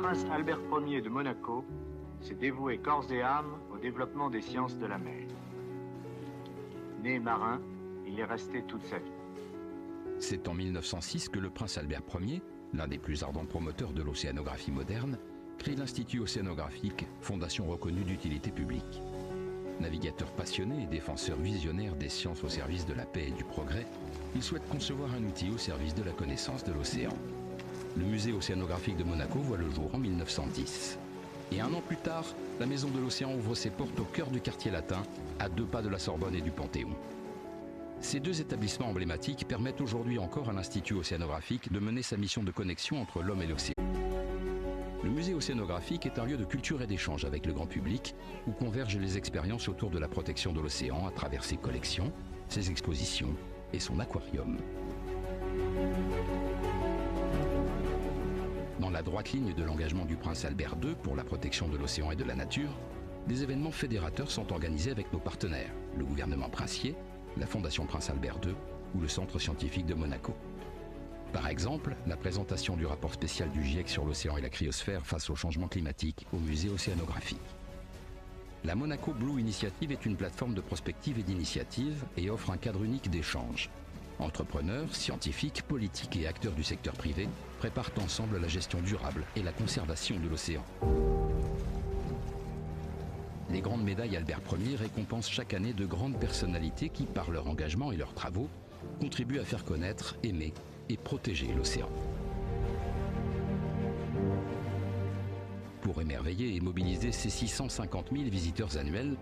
prince Albert Ier de Monaco s'est dévoué corps et âme au développement des sciences de la mer. Né marin, il est resté toute sa vie. C'est en 1906 que le prince Albert Ier, l'un des plus ardents promoteurs de l'océanographie moderne, crée l'Institut océanographique, fondation reconnue d'utilité publique. Navigateur passionné et défenseur visionnaire des sciences au service de la paix et du progrès, il souhaite concevoir un outil au service de la connaissance de l'océan. Le musée océanographique de Monaco voit le jour en 1910. Et un an plus tard, la Maison de l'Océan ouvre ses portes au cœur du quartier latin, à 2 pas de la Sorbonne et du Panthéon. Ces 2 établissements emblématiques permettent aujourd'hui encore à l'Institut océanographique de mener sa mission de connexion entre l'homme et l'océan. Le musée océanographique est un lieu de culture et d'échange avec le grand public, où convergent les expériences autour de la protection de l'océan à travers ses collections, ses expositions et son aquarium. Dans la droite ligne de l'engagement du prince Albert II pour la protection de l'océan et de la nature, des événements fédérateurs sont organisés avec nos partenaires, le gouvernement princier, la Fondation Prince Albert II ou le Centre scientifique de Monaco. Par exemple, la présentation du rapport spécial du GIEC sur l'océan et la cryosphère face au changement climatique au musée océanographique. La Monaco Blue Initiative est une plateforme de prospective et d'initiative et offre un cadre unique d'échange. Entrepreneurs, scientifiques, politiques et acteurs du secteur privé préparent ensemble la gestion durable et la conservation de l'océan. Les grandes médailles Albert Ier récompensent chaque année de grandes personnalités qui, par leur engagement et leurs travaux, contribuent à faire connaître, aimer et protéger l'océan. Pour émerveiller et mobiliser ses 650 000 visiteurs annuels,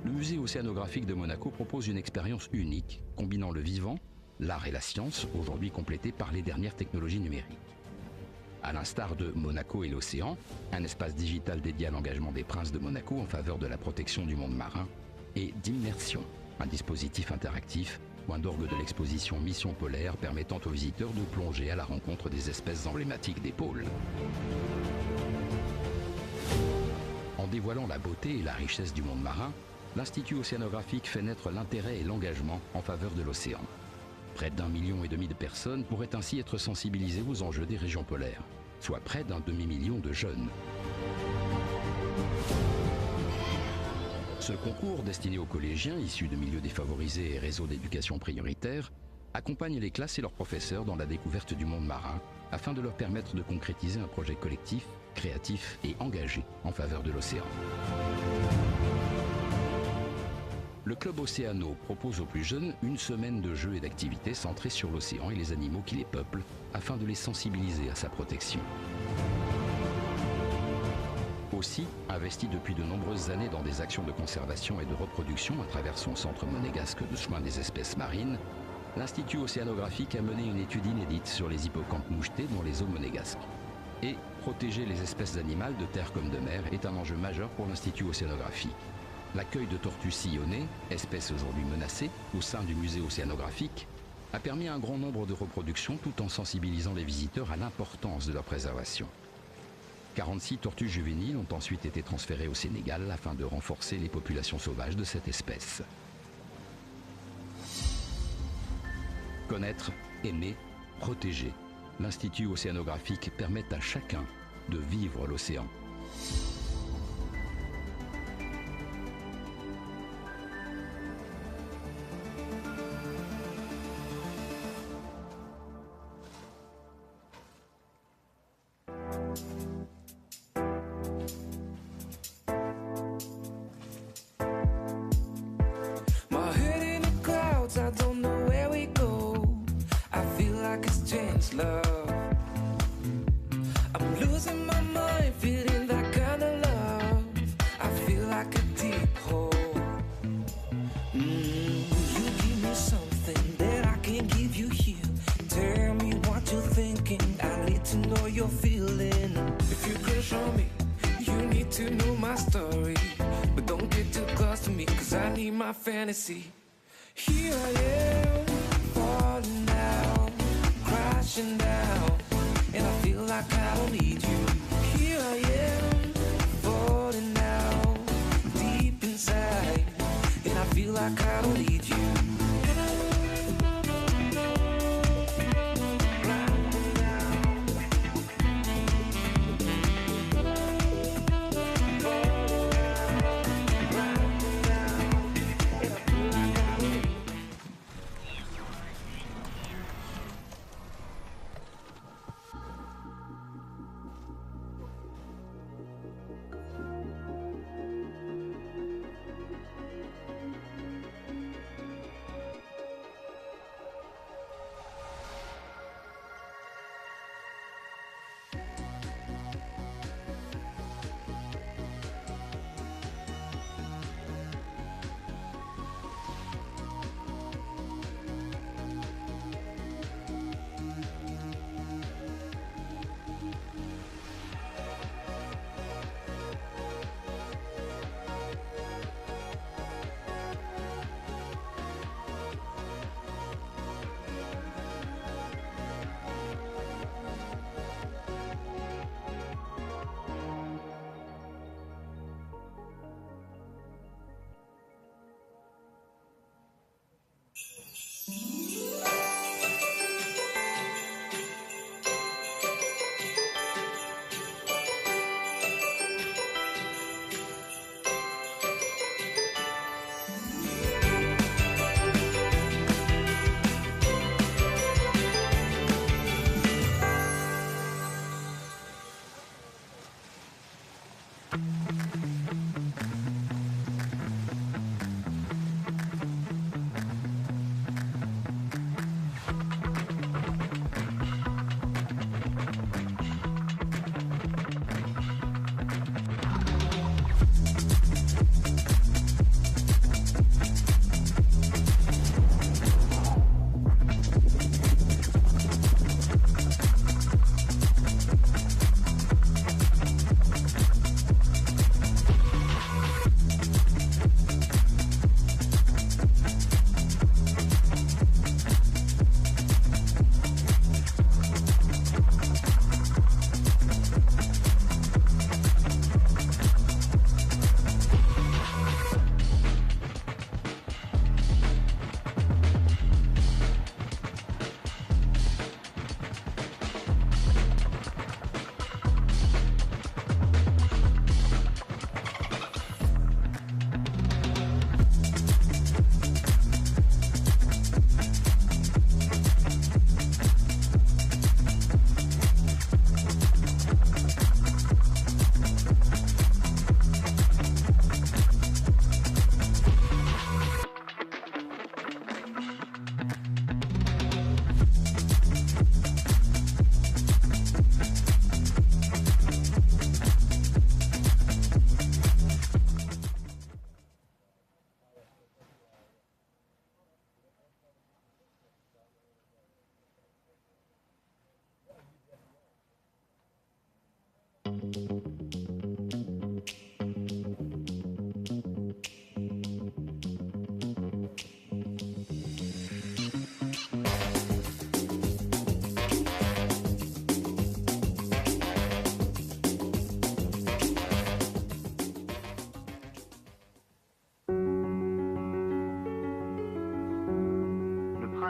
le musée océanographique de Monaco propose une expérience unique, combinant le vivant, l'art et la science, aujourd'hui complétés par les dernières technologies numériques. À l'instar de Monaco et l'océan, un espace digital dédié à l'engagement des princes de Monaco en faveur de la protection du monde marin, et d'immersion, un dispositif interactif, point d'orgue de l'exposition Mission polaire permettant aux visiteurs de plonger à la rencontre des espèces emblématiques des pôles. En dévoilant la beauté et la richesse du monde marin, l'Institut océanographique fait naître l'intérêt et l'engagement en faveur de l'océan. Près d'1,5 million de personnes pourraient ainsi être sensibilisées aux enjeux des régions polaires, soit près d'1 demi-million de jeunes. Ce concours, destiné aux collégiens issus de milieux défavorisés et réseaux d'éducation prioritaire, accompagne les classes et leurs professeurs dans la découverte du monde marin, afin de leur permettre de concrétiser un projet collectif, créatif et engagé en faveur de l'océan. Le Club Océano propose aux plus jeunes une semaine de jeux et d'activités centrées sur l'océan et les animaux qui les peuplent, afin de les sensibiliser à sa protection. Aussi, investi depuis de nombreuses années dans des actions de conservation et de reproduction à travers son centre monégasque de soins des espèces marines, l'Institut océanographique a mené une étude inédite sur les hippocampes mouchetés dans les eaux monégasques. Et protéger les espèces animales de terre comme de mer est un enjeu majeur pour l'Institut océanographique. L'accueil de tortues sillonnées, espèces aujourd'hui menacées, au sein du musée océanographique, a permis un grand nombre de reproductions tout en sensibilisant les visiteurs à l'importance de leur préservation. 46 tortues juvéniles ont ensuite été transférées au Sénégal afin de renforcer les populations sauvages de cette espèce. Connaître, aimer, protéger. L'Institut océanographique permet à chacun de vivre l'océan. Fantasy. Here I am, falling down, crashing down, and I feel like I don't need you. Here I am, falling down, deep inside, and I feel like I don't need you.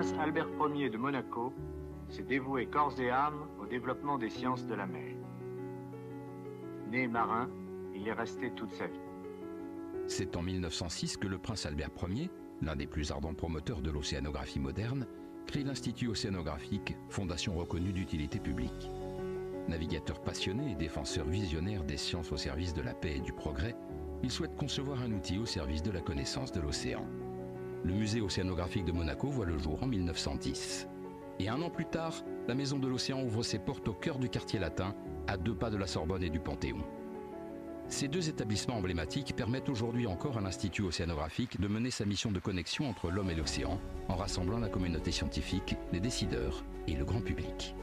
prince Albert Ier de Monaco s'est dévoué corps et âme au développement des sciences de la mer. Né marin, il est resté toute sa vie. C'est en 1906 que le prince Albert Ier, l'un des plus ardents promoteurs de l'océanographie moderne, crée l'Institut océanographique, fondation reconnue d'utilité publique. Navigateur passionné et défenseur visionnaire des sciences au service de la paix et du progrès, il souhaite concevoir un outil au service de la connaissance de l'océan. Le musée océanographique de Monaco voit le jour en 1910. Et un an plus tard, la Maison de l'Océan ouvre ses portes au cœur du quartier latin, à 2 pas de la Sorbonne et du Panthéon. Ces 2 établissements emblématiques permettent aujourd'hui encore à l'Institut océanographique de mener sa mission de connexion entre l'homme et l'océan, en rassemblant la communauté scientifique, les décideurs et le grand public.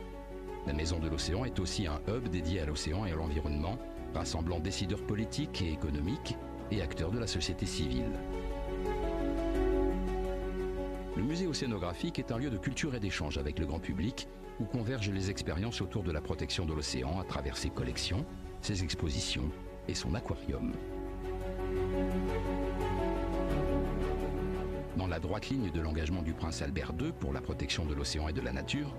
La Maison de l'Océan est aussi un hub dédié à l'océan et à l'environnement, rassemblant décideurs politiques et économiques et acteurs de la société civile. Le musée océanographique est un lieu de culture et d'échange avec le grand public, où convergent les expériences autour de la protection de l'océan à travers ses collections, ses expositions et son aquarium. Dans la droite ligne de l'engagement du prince Albert II pour la protection de l'océan et de la nature,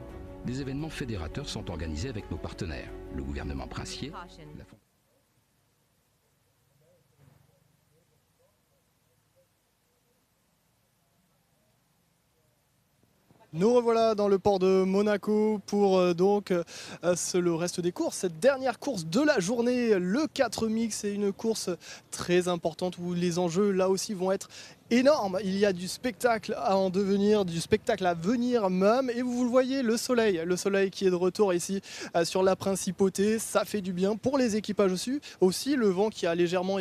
des événements fédérateurs sont organisés avec nos partenaires, le gouvernement princier, la Nous revoilà dans le port de Monaco pour le reste des courses. Cette dernière course de la journée, le 4 mix, c'est une course très importante où les enjeux là aussi vont être énormes. Il y a du spectacle à en devenir, du spectacle à venir même. Et vous le voyez, le soleil qui est de retour ici sur la principauté, ça fait du bien pour les équipages aussi. Le vent qui a légèrement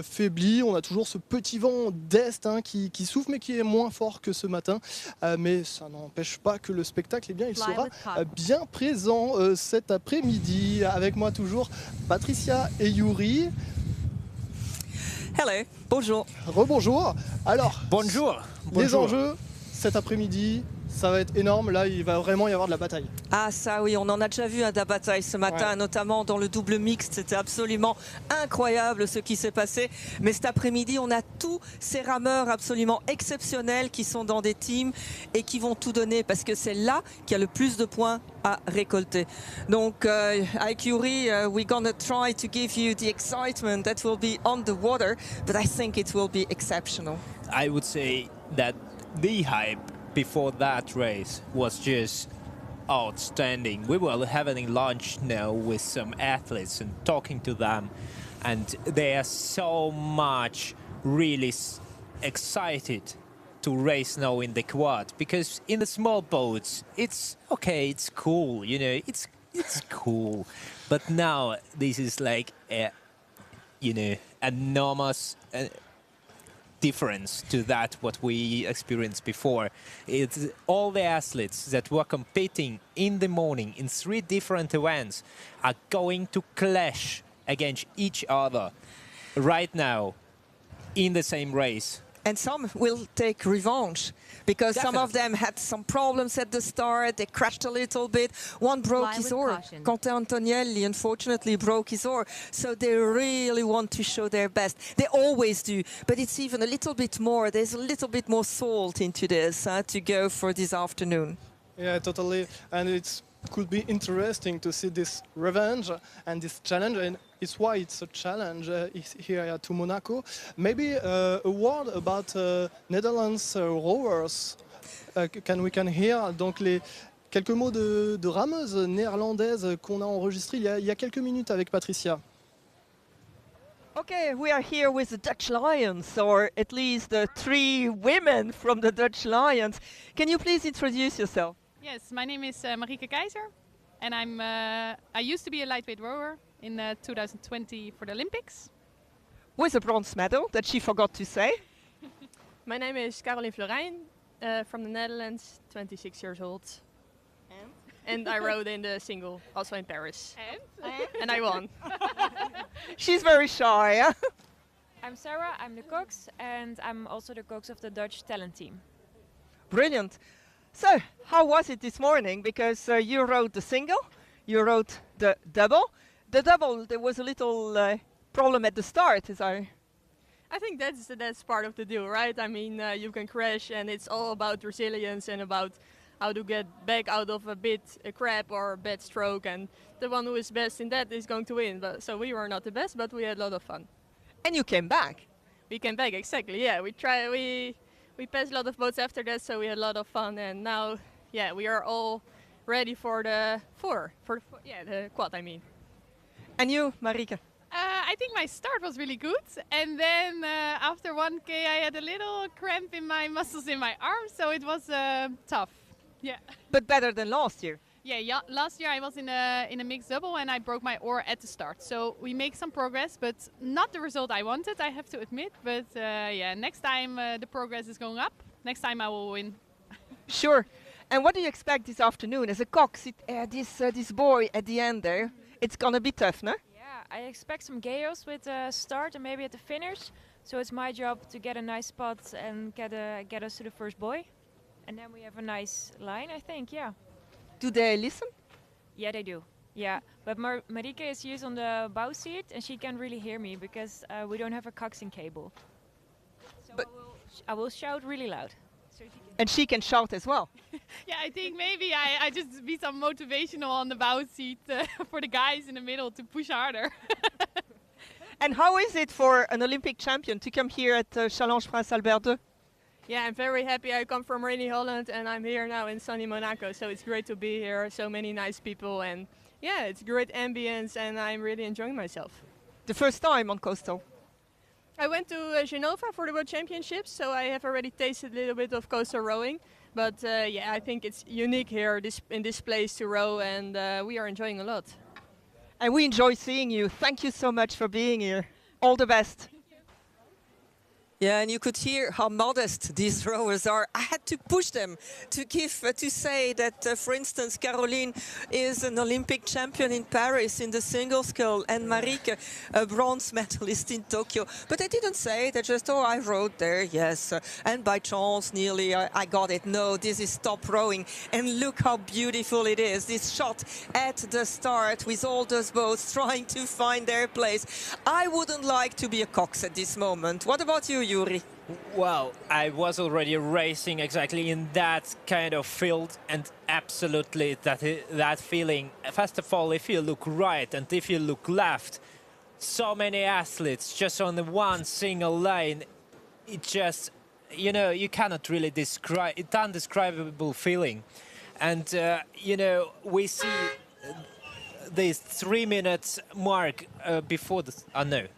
faibli. On a toujours ce petit vent d'est qui souffle mais qui est moins fort que ce matin. Mais ça n'empêche pas que le spectacle, il sera bien présent cet après-midi. Avec moi toujours Patricia et Yuri. Hello, bonjour. Rebonjour. Alors, bonjour. Les enjeux cet après-midi, ça va être énorme. Là, il va vraiment y avoir de la bataille. Ah ça oui, on en a déjà vu de la bataille ce matin, notamment dans le double mixte. C'était absolument incroyable ce qui s'est passé. Mais cet après-midi, on a tous ces rameurs absolument exceptionnels qui sont dans des teams et qui vont tout donner parce que c'est là qu'il y a le plus de points à récolter. Donc, avec Yuri, we're gonna try to give you the excitement that will be on the water, but I think it will be exceptional. I would say that the hype before that race was just outstanding. We were having lunch now with some athletes and talking to them, and they are so much really excited to race now in the quad, because in the small boats it's okay, it's cool, you know, it's cool, but now this is like a, you know, enormous difference to that what we experienced before. It's all the athletes that were competing in the morning in 3 different events are going to clash against each other right now in the same race. And some will take revenge because Definitely. some of them had some problems at the start. They crashed a little bit. One broke his oar. Quentin Antonielli, unfortunately, broke his oar. So they really want to show their best. They always do, but it's even a little bit more. There's a little bit more salt into this to go for this afternoon. Yeah, totally. And it could be interesting to see this revenge and this challenge. And it's why it's a challenge here to Monaco. Maybe a word about Netherlands rowers. We can hear donc quelques mots de rameuses néerlandaises qu'on a enregistrées il y a quelques minutes avec Patricia. Okay, we are here with the Dutch Lions, or at least 3 women from the Dutch Lions. Can you please introduce yourself? Yes, my name is Marieke Keizer, and I used to be a lightweight rower in 2020 for the Olympics. With a bronze medal that she forgot to say. My name is Caroline Florijn, from the Netherlands, 26 years old. And I rode in the single, also in Paris. And I won. She's very shy. Huh? I'm Sarah, I'm the cox, and I'm also the cox of the Dutch talent team. Brilliant. So, how was it this morning? Because you rode the single, you rode the double. The double, there was a little problem at the start, I think that's part of the deal, right? I mean, you can crash, and it's all about resilience and about how to get back out of a crap or a bad stroke, and the one who is best in that is going to win. But so we were not the best, but we had a lot of fun. And you came back. We came back, exactly. Yeah, we passed a lot of boats after that, so we had a lot of fun, and now we are all ready for the the quad. I mean. And you, Marieke? I think my start was really good, and then after 1K I had a little cramp in my muscles in my arms, so it was tough. Yeah. But better than last year. Yeah. Last year I was in a mixed double and I broke my oar at the start. So we make some progress, but not the result I wanted, I have to admit. But next time the progress is going up. Next time I will win. Sure. And what do you expect this afternoon? As a cox, this boy at the end there, it's gonna be tough, no? Yeah, I expect some chaos with the start and maybe at the finish. So it's my job to get a nice spot and get us to the first buoy. And then we have a nice line, I think, yeah. Do they listen? Yeah, they do. Yeah, but Marieke is used on the bow seat and she can really hear me because we don't have a coxing cable. So but I will shout really loud. So she can shout as well. Yeah, I think maybe I just be some motivational on the bow seat for the guys in the middle to push harder. And how is it for an Olympic champion to come here at Challenge Prince Albert II? Yeah, I'm very happy. I come from rainy Holland and I'm here now in sunny Monaco, so it's great to be here. So many nice people and yeah, it's great ambience and I'm really enjoying myself. The first time on coastal? I went to Genova for the World Championships, so I have already tasted a little bit of coastal rowing. But I think it's unique here in this place to row and we are enjoying a lot. And we enjoy seeing you. Thank you so much for being here. All the best. Yeah, and you could hear how modest these rowers are. I had to push them to say that, for instance, Caroline is an Olympic champion in Paris in the single scull, and Marieke, a bronze medalist in Tokyo. But they didn't say, they just, I rowed there, yes. And by chance, nearly, I got it. No, this is top rowing. And look how beautiful it is, this shot at the start with all those boats trying to find their place. I wouldn't like to be a cox at this moment. What about you, Yuri? Well, I was already racing exactly in that kind of field, and absolutely that feeling. First of all, if you look right and if you look left, so many athletes just on the one single lane, it just, you cannot really describe, it's undescribable feeling. And, we see this 3 minutes mark before the,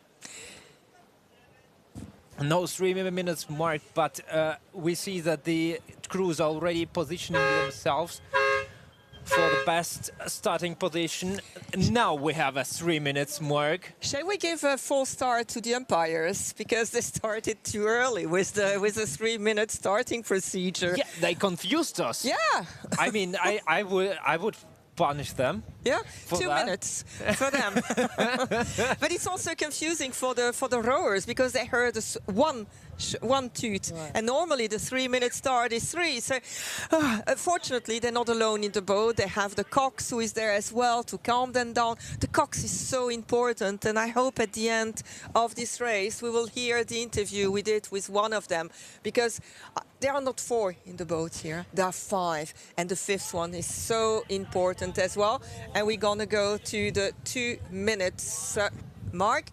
no 3 minutes mark, but we see that the crews are already positioning themselves for the best starting position. Now we have a 3 minutes mark. Shall we give a full start to the umpires because they started too early with the 3 minute starting procedure? Yeah, they confused us. Yeah. I mean, I would punish them. Yeah, 2 minutes for them. But it's also confusing for the rowers because they heard one toot, and normally the 3 minute start is 3. So fortunately, they're not alone in the boat. They have the cox who is there as well to calm them down. The cox is so important, and I hope at the end of this race we will hear the interview we did with one of them, because there are not 4 in the boat here. There are 5, and the 5th one is so important as well. And we're gonna go to the 2 minutes mark.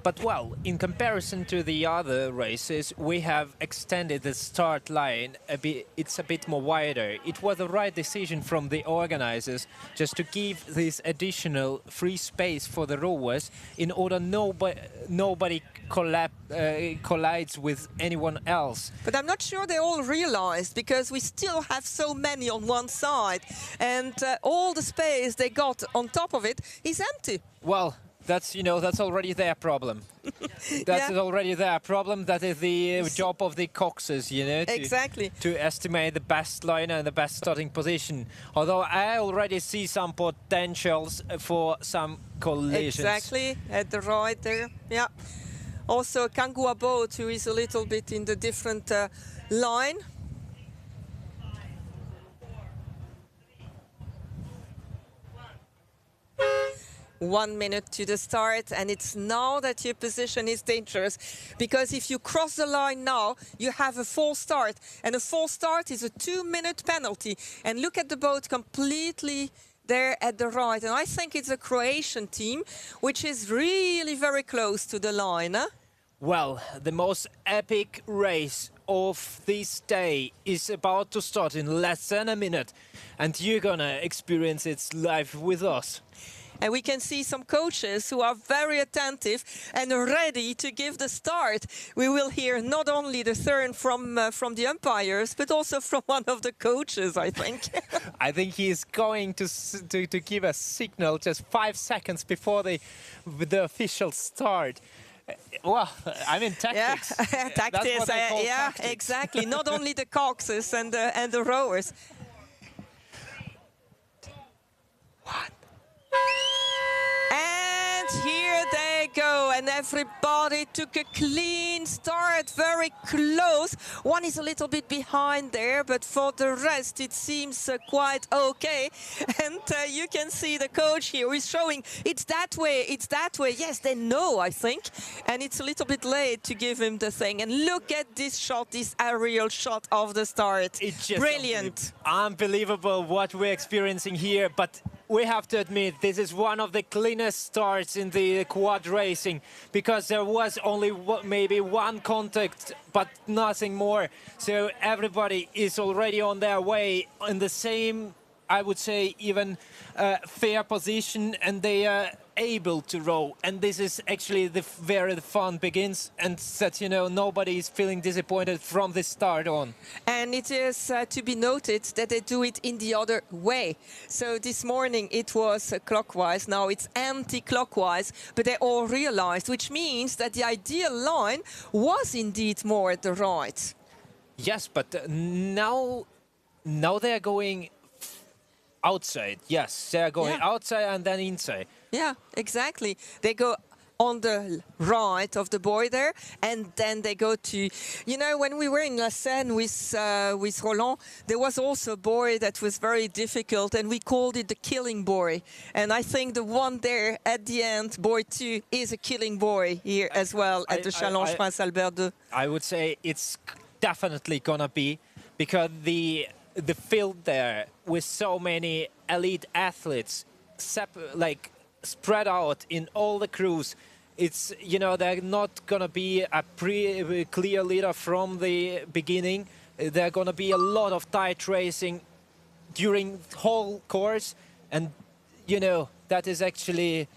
But well, in comparison to the other races, we have extended the start line a bit. It's a bit more wider. It was the right decision from the organizers just to give this additional free space for the rowers in order nobody collides with anyone else. But I'm not sure they all realized, because we still have so many on one side, and all the space they got on top of it is empty. Well, that's already their problem. That's already their problem. That is the job of the coxers, exactly, to estimate the best line and the best starting position. Although I already see some potentials for some collisions. Exactly, at the right there. Yeah. Also, Kangua boat, who is a little bit in the different line. 1 minute to the start, and it's now that your position is dangerous, because if you cross the line now, you have a false start, and a false start is a 2-minute penalty. And look at the boat completely there at the right, and I think it's a Croatian team which is really very close to the line. Huh? Well, the most epic race of this day is about to start in less than a minute, and you're gonna experience it live with us. And we can see some coaches who are very attentive and ready to give the start. We will hear not only the turn from the umpires, but also from one of the coaches, I think. I think he's going to give a signal just 5 seconds before the official start. Well, I mean tactics. Yeah, tactics. Yeah, tactics. Exactly. Not only the coxes and the rowers. One. And here they go, and everybody took a clean start, very close. One is a little bit behind there, but for the rest it seems quite okay. And you can see the coach here who is showing it's that way, it's that way. Yes, they know, I think. And it's a little bit late to give him the thing. And look at this shot, this aerial shot of the start. It's just brilliant. Unbelievable what we're experiencing here, but we have to admit this is one of the cleanest starts in the quad racing, because there was only maybe one contact, but nothing more. So everybody is already on their way in the same, I would say, even fair position, and they are able to row. And this is actually where the fun begins, and that, you know, nobody is feeling disappointed from the start on. And it is to be noted that they do it in the other way. So this morning it was clockwise, now it's anti-clockwise, but they all realized, which means that the ideal line was indeed more at the right. Yes, but now they're going outside. Yes, they're going outside and then inside. Yeah, exactly. They go on the right of the buoy there, and then they go to, you know, when we were in La Seine with Roland, there was also a buoy that was very difficult, and we called it the killing buoy. And I think the one there at the end, buoy 2, is a killing buoy here as well at the Challenge Prince Albert II. I would say it's definitely gonna be, because the field there with so many elite athletes spread out in all the crews, it's, you know, they're not gonna be a clear leader from the beginning. There's gonna be a lot of tight racing during the whole course, and you know that is actually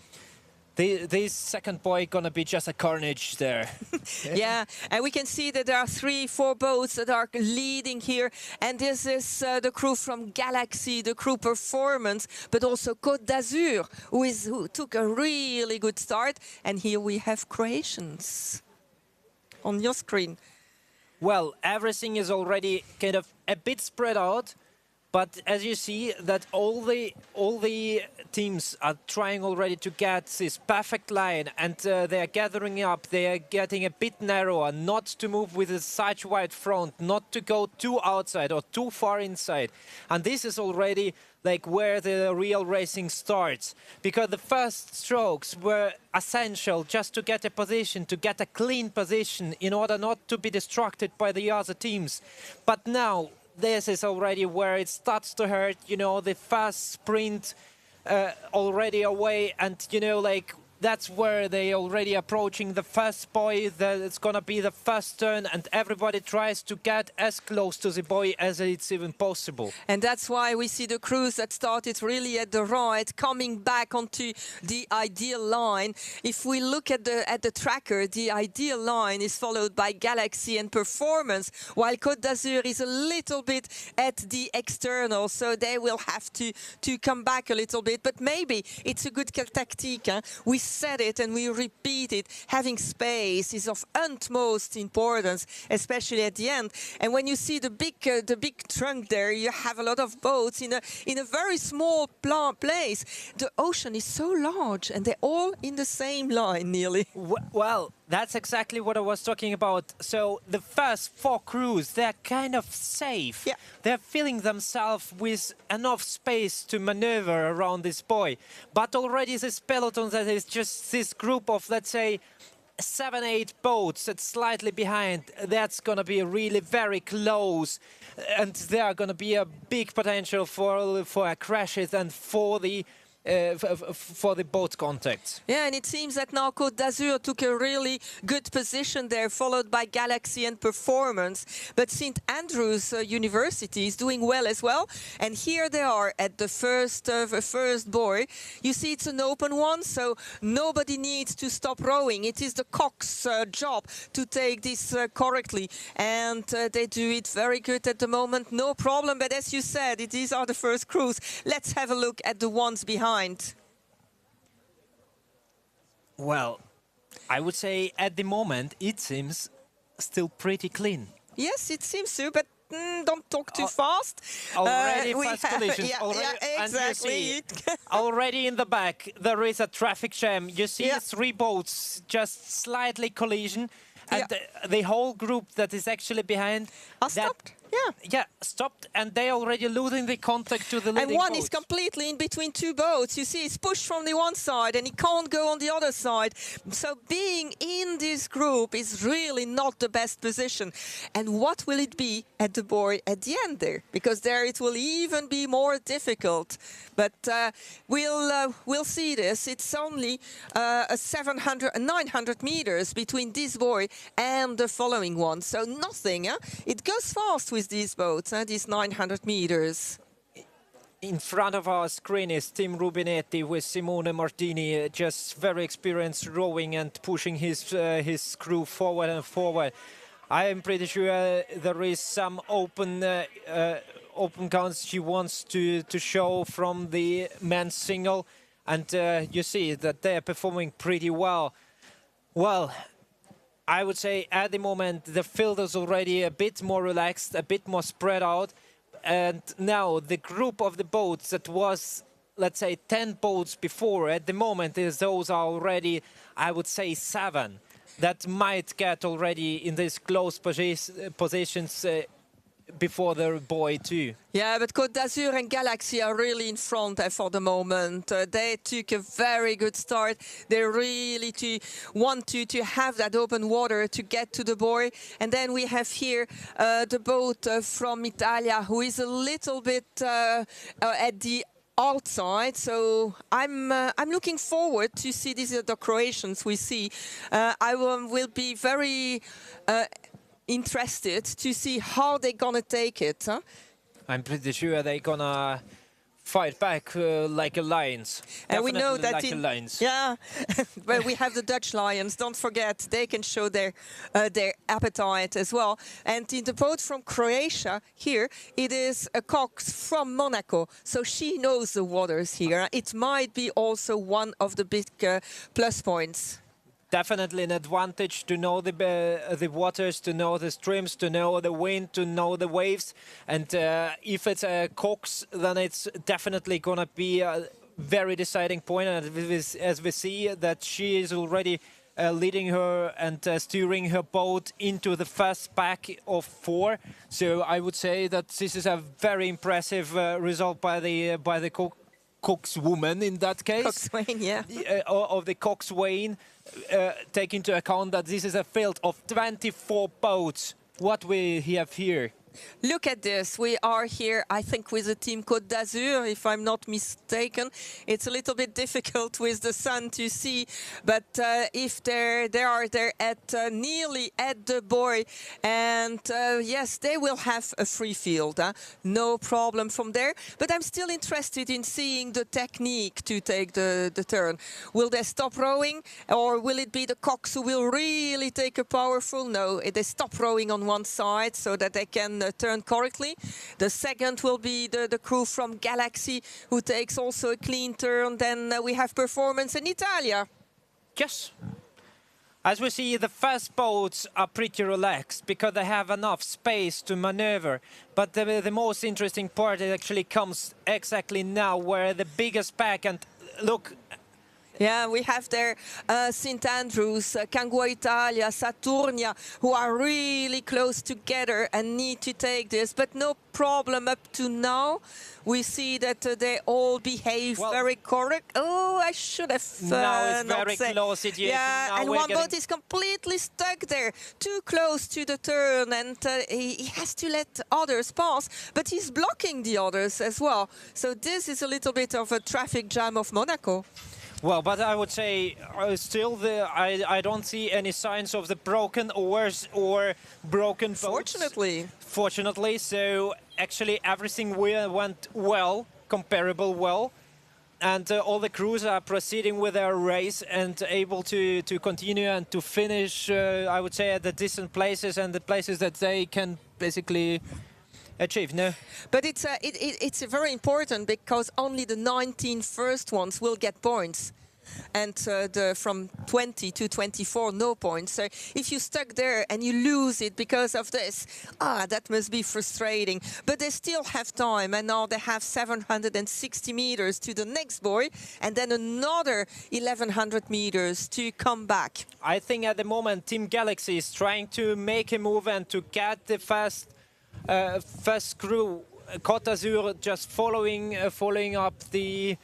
this second buoy gonna be just a carnage there. Yeah, and we can see that there are 3-4 boats that are leading here, and this is the crew from Galaxy, the crew Performance, but also Côte d'Azur, who took a really good start. And here we have Croatians on your screen. Well, everything is already kind of a bit spread out, but as you see that all the teams are trying already to get this perfect line, and they are gathering up, they are getting a bit narrower, not to move with a such wide front, not to go too outside or too far inside. And this is already like where the real racing starts, because the first strokes were essential just to get a position, to get a clean position in order not to be distracted by the other teams. But now this is already where it starts to hurt, you know, the fast sprint already away, and, you know, like, that's where they already approaching the first buoy. It's gonna be the first turn, and everybody tries to get as close to the buoy as it's even possible. And that's why we see the crews that started really at the right coming back onto the ideal line. If we look at the tracker, the ideal line is followed by Galaxy and Performance, while Côte d'Azur is a little bit at the external, so they will have to come back a little bit. But maybe it's a good tactique. Huh? We said it and we repeat it. Having space is of utmost importance, especially at the end. And when you see the big trunk there, you have a lot of boats in a very small place. The ocean is so large, and they're all in the same line nearly. Well, That's exactly what I was talking about. So the first 4 crews, they're kind of safe. Yeah. They're filling themselves with enough space to maneuver around this buoy. But already this peloton that is just this group of, let's say, 7, 8 boats that's slightly behind, that's going to be really very close. And there are going to be a big potential for crashes and for the boat contacts. Yeah, and it seems that now Côte d'Azur took a really good position there, followed by Galaxy and Performance. But St. Andrews University is doing well as well. And here they are at the first buoy. You see it's an open one, so nobody needs to stop rowing. It is the cock's job to take this correctly. And they do it very good at the moment, no problem. But as you said, these are the first crews. Let's have a look at the ones behind. Well, I would say at the moment it seems still pretty clean. Yes, it seems so, but don't talk too fast. Already fast collisions. Yeah, already, yeah, exactly. And you see, already in the back there is a traffic jam. You see Yeah. 3 boats just slightly collision, and the whole group that is actually behind Stopped. Yeah. Yeah, stopped, and they already losing the contact to the leading And one boat. is completely in between 2 boats. You see, it's pushed from the one side and he can't go on the other side. So being in this group is really not the best position. And what will it be at the buoy at the end there? Because there it will even be more difficult. But we'll see this. It's only 900 meters between this buoy and the following one. So nothing. It goes fast with these boats, these 900 meters. In front of our screen is Tim Rubinetti with Simone Martini, just very experienced rowing and pushing his crew forward and forward. I am pretty sure there is some open guns she wants to show from the men's single, and you see that they are performing pretty well. Well, I would say at the moment the field is already a bit more relaxed, a bit more spread out, and now the group of the boats that was, let's say, 10 boats before, at the moment those are already, I would say, 7 that might get already in these close positions before the buoy too. Yeah, but Côte d'Azur and Galaxy are really in front for the moment. They took a very good start. They really want to have that open water to get to the buoy. And then we have here the boat from Italia, who is a little bit at the outside, so I'm looking forward to see these are the Croatians we see. I will be very interested to see how they're gonna take it. I'm pretty sure they're gonna fight back like a lions. And we know that like a lions. Yeah, well, we have the Dutch lions. Don't forget, they can show their appetite as well. And in the boat from Croatia here, it is a Cox from Monaco, so she knows the waters here. It might be also one of the big plus points. Definitely an advantage to know the waters, to know the streams, to know the wind, to know the waves. And if it's a Cox, then it's definitely going to be a very deciding point. And as we see that she is already leading her and steering her boat into the first pack of 4. So I would say that this is a very impressive result by the coxswoman in that case. Coxswain, yeah. Of the coxswain. Take into account that this is a field of 24 boats. What we have here. Look at this. We are here, I think, with the team Côte d'Azur, if I'm not mistaken. It's a little bit difficult with the sun to see, but if they are there at nearly at the buoy, and yes, they will have a free field. No problem from there. But I'm still interested in seeing the technique to take the turn. Will they stop rowing, or will it be the Cox who will really take a powerful? No, they stop rowing on one side so that they can turn correctly. The second will be the crew from Galaxy, who takes also a clean turn. Then we have Performance in Italia. Yes. As we see, the first boats are pretty relaxed because they have enough space to maneuver. But the most interesting part actually comes exactly now, where the biggest pack, and look, Yeah, we have there St. Andrews, Cangua Italia, Saturnia, who are really close together and need to take this, but no problem up to now. We see that they all behave very correct. Oh, I should have now it's not very said. close situation. Yeah, now and we're one boat is completely stuck there, too close to the turn, and he has to let others pass, but he's blocking the others as well. So this is a little bit of a traffic jam of Monaco. Well, but I would say still I don't see any signs of the broken oars or broken boats. Fortunately, so actually everything went well, comparable well, and all the crews are proceeding with their race and able to continue and to finish, I would say, at the decent places and the places that they can basically achieve. No, but it's very important because only the 19 first ones will get points, and from 20 to 24 no points. So if you stuck there and you lose it because of this, that must be frustrating. But they still have time, and now they have 760 meters to the next buoy, and then another 1100 meters to come back. I think at the moment Team Galaxy is trying to make a move and to get the first crew, Côte d'Azur, just following up the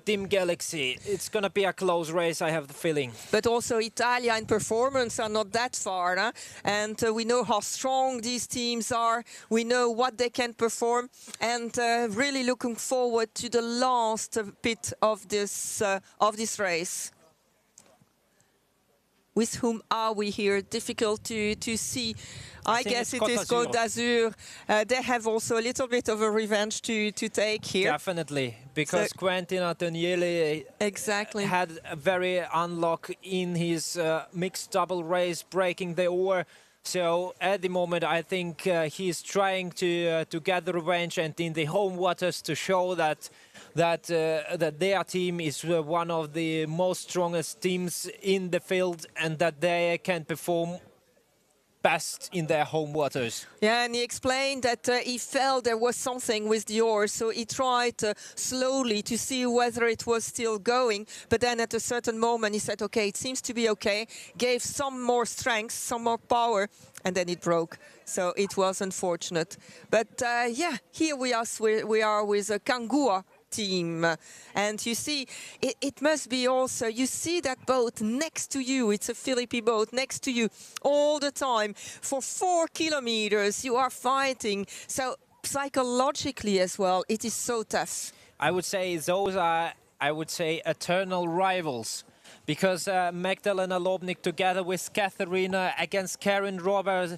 Team Galaxy. It's going to be a close race, I have the feeling. But also Italia and Performance are not that far, huh? And we know how strong these teams are. We know what they can perform, and really looking forward to the last bit of this race. With whom are we here? Difficult to see. I guess it is Côte d'Azur. They have also a little bit of a revenge to take here. Definitely, because Quentin Antonielli had a very unlock in his mixed double race, breaking the oar. So at the moment, I think he's trying to get the revenge and in the home waters to show that their team is one of the most strongest teams in the field and that they can perform best in their home waters. Yeah, and he explained that he felt there was something with the oars, so he tried slowly to see whether it was still going, but then at a certain moment he said, okay, it seems to be okay, gave some more strength, some more power, and then it broke. So it was unfortunate. But yeah, here we are with a Cangua team, and you see it must be also, you see that boat next to you, it's a Philippi boat next to you all the time for 4 kilometers. You are fighting, so psychologically as well it is so tough. I would say those are, eternal rivals, because Magdalena Lobnik together with Katharina against Karen Robbins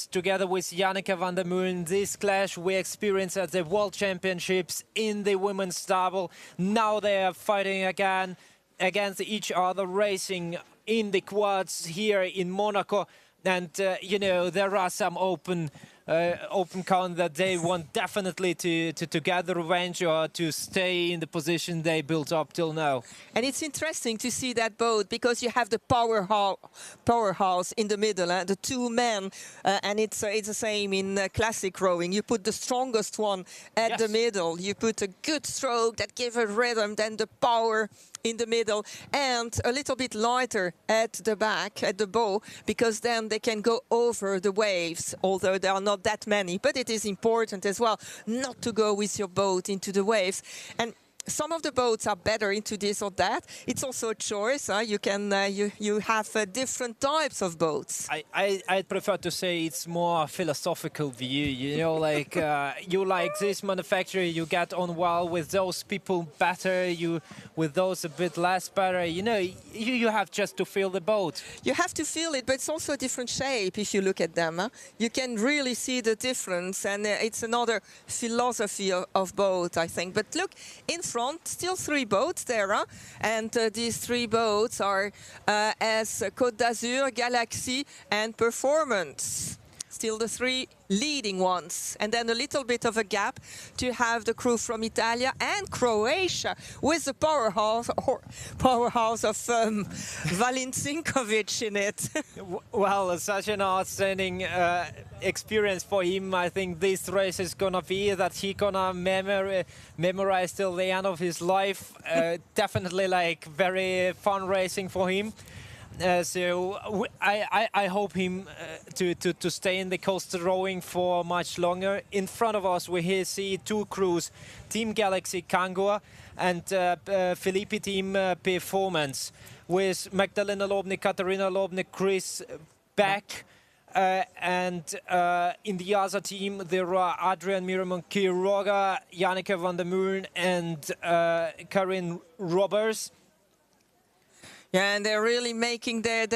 together with Janneke van der Meulen. This clash we experienced at the World Championships in the women's double. Now they are fighting again against each other, racing in the quads here in Monaco. And, you know, there are some open count that they want definitely to get the revenge or to stay in the position they built up till now. And it's interesting to see that boat because you have the powerhouse in the middle, the two men, and it's the same in classic rowing. You put the strongest one at the middle. You put a good stroke that gives a rhythm, then the power in the middle, and a little bit lighter at the back, at the bow, because then they can go over the waves, although there are not that many. But it is important as well not to go with your boat into the waves. And some of the boats are better into this or that. It's also a choice. You can you have different types of boats. I'd prefer to say it's more a philosophical view. You know, like you like this manufacturer, you get on well with those people better. You with those a bit less better. You know, you have just to feel the boat. You have to feel it, but it's also a different shape if you look at them. You can really see the difference, and it's another philosophy of boat, I think. But look in front, still 3 boats there, and these 3 boats are as Côte d'Azur, Galaxy and Performance. still the three leading ones. And then a little bit of a gap to have the crew from Italia and Croatia with the powerhouse of Valin Sinkovic in it. Well, such an outstanding experience for him. I think this race is gonna be that he gonna memorize till the end of his life. Definitely like very fun racing for him. I hope him to stay in the coastal rowing for much longer. In front of us we see two crews, Team Galaxy Kangua and Filippi Team Performance, with Magdalena Lobnik, Katarina Lobnik, Chris back. And in the other team there are Adrian Miramon Quiroga, Janneke van der Meulen and Karin Roberts. Yeah, and they're really making their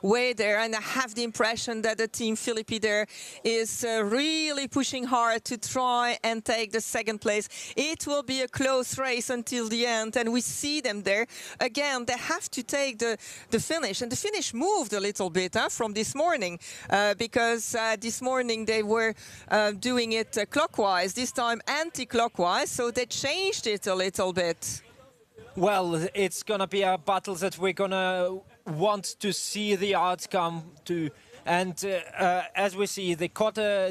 way there, and I have the impression that the Team Filippi there is really pushing hard to try and take the second place. It will be a close race until the end, and we see them there. Again, they have to take the finish, and the finish moved a little bit from this morning, because this morning they were doing it clockwise, this time anti-clockwise, so they changed it a little bit. Well, it's gonna be a battle that we're gonna want to see the outcome to. And as we see, the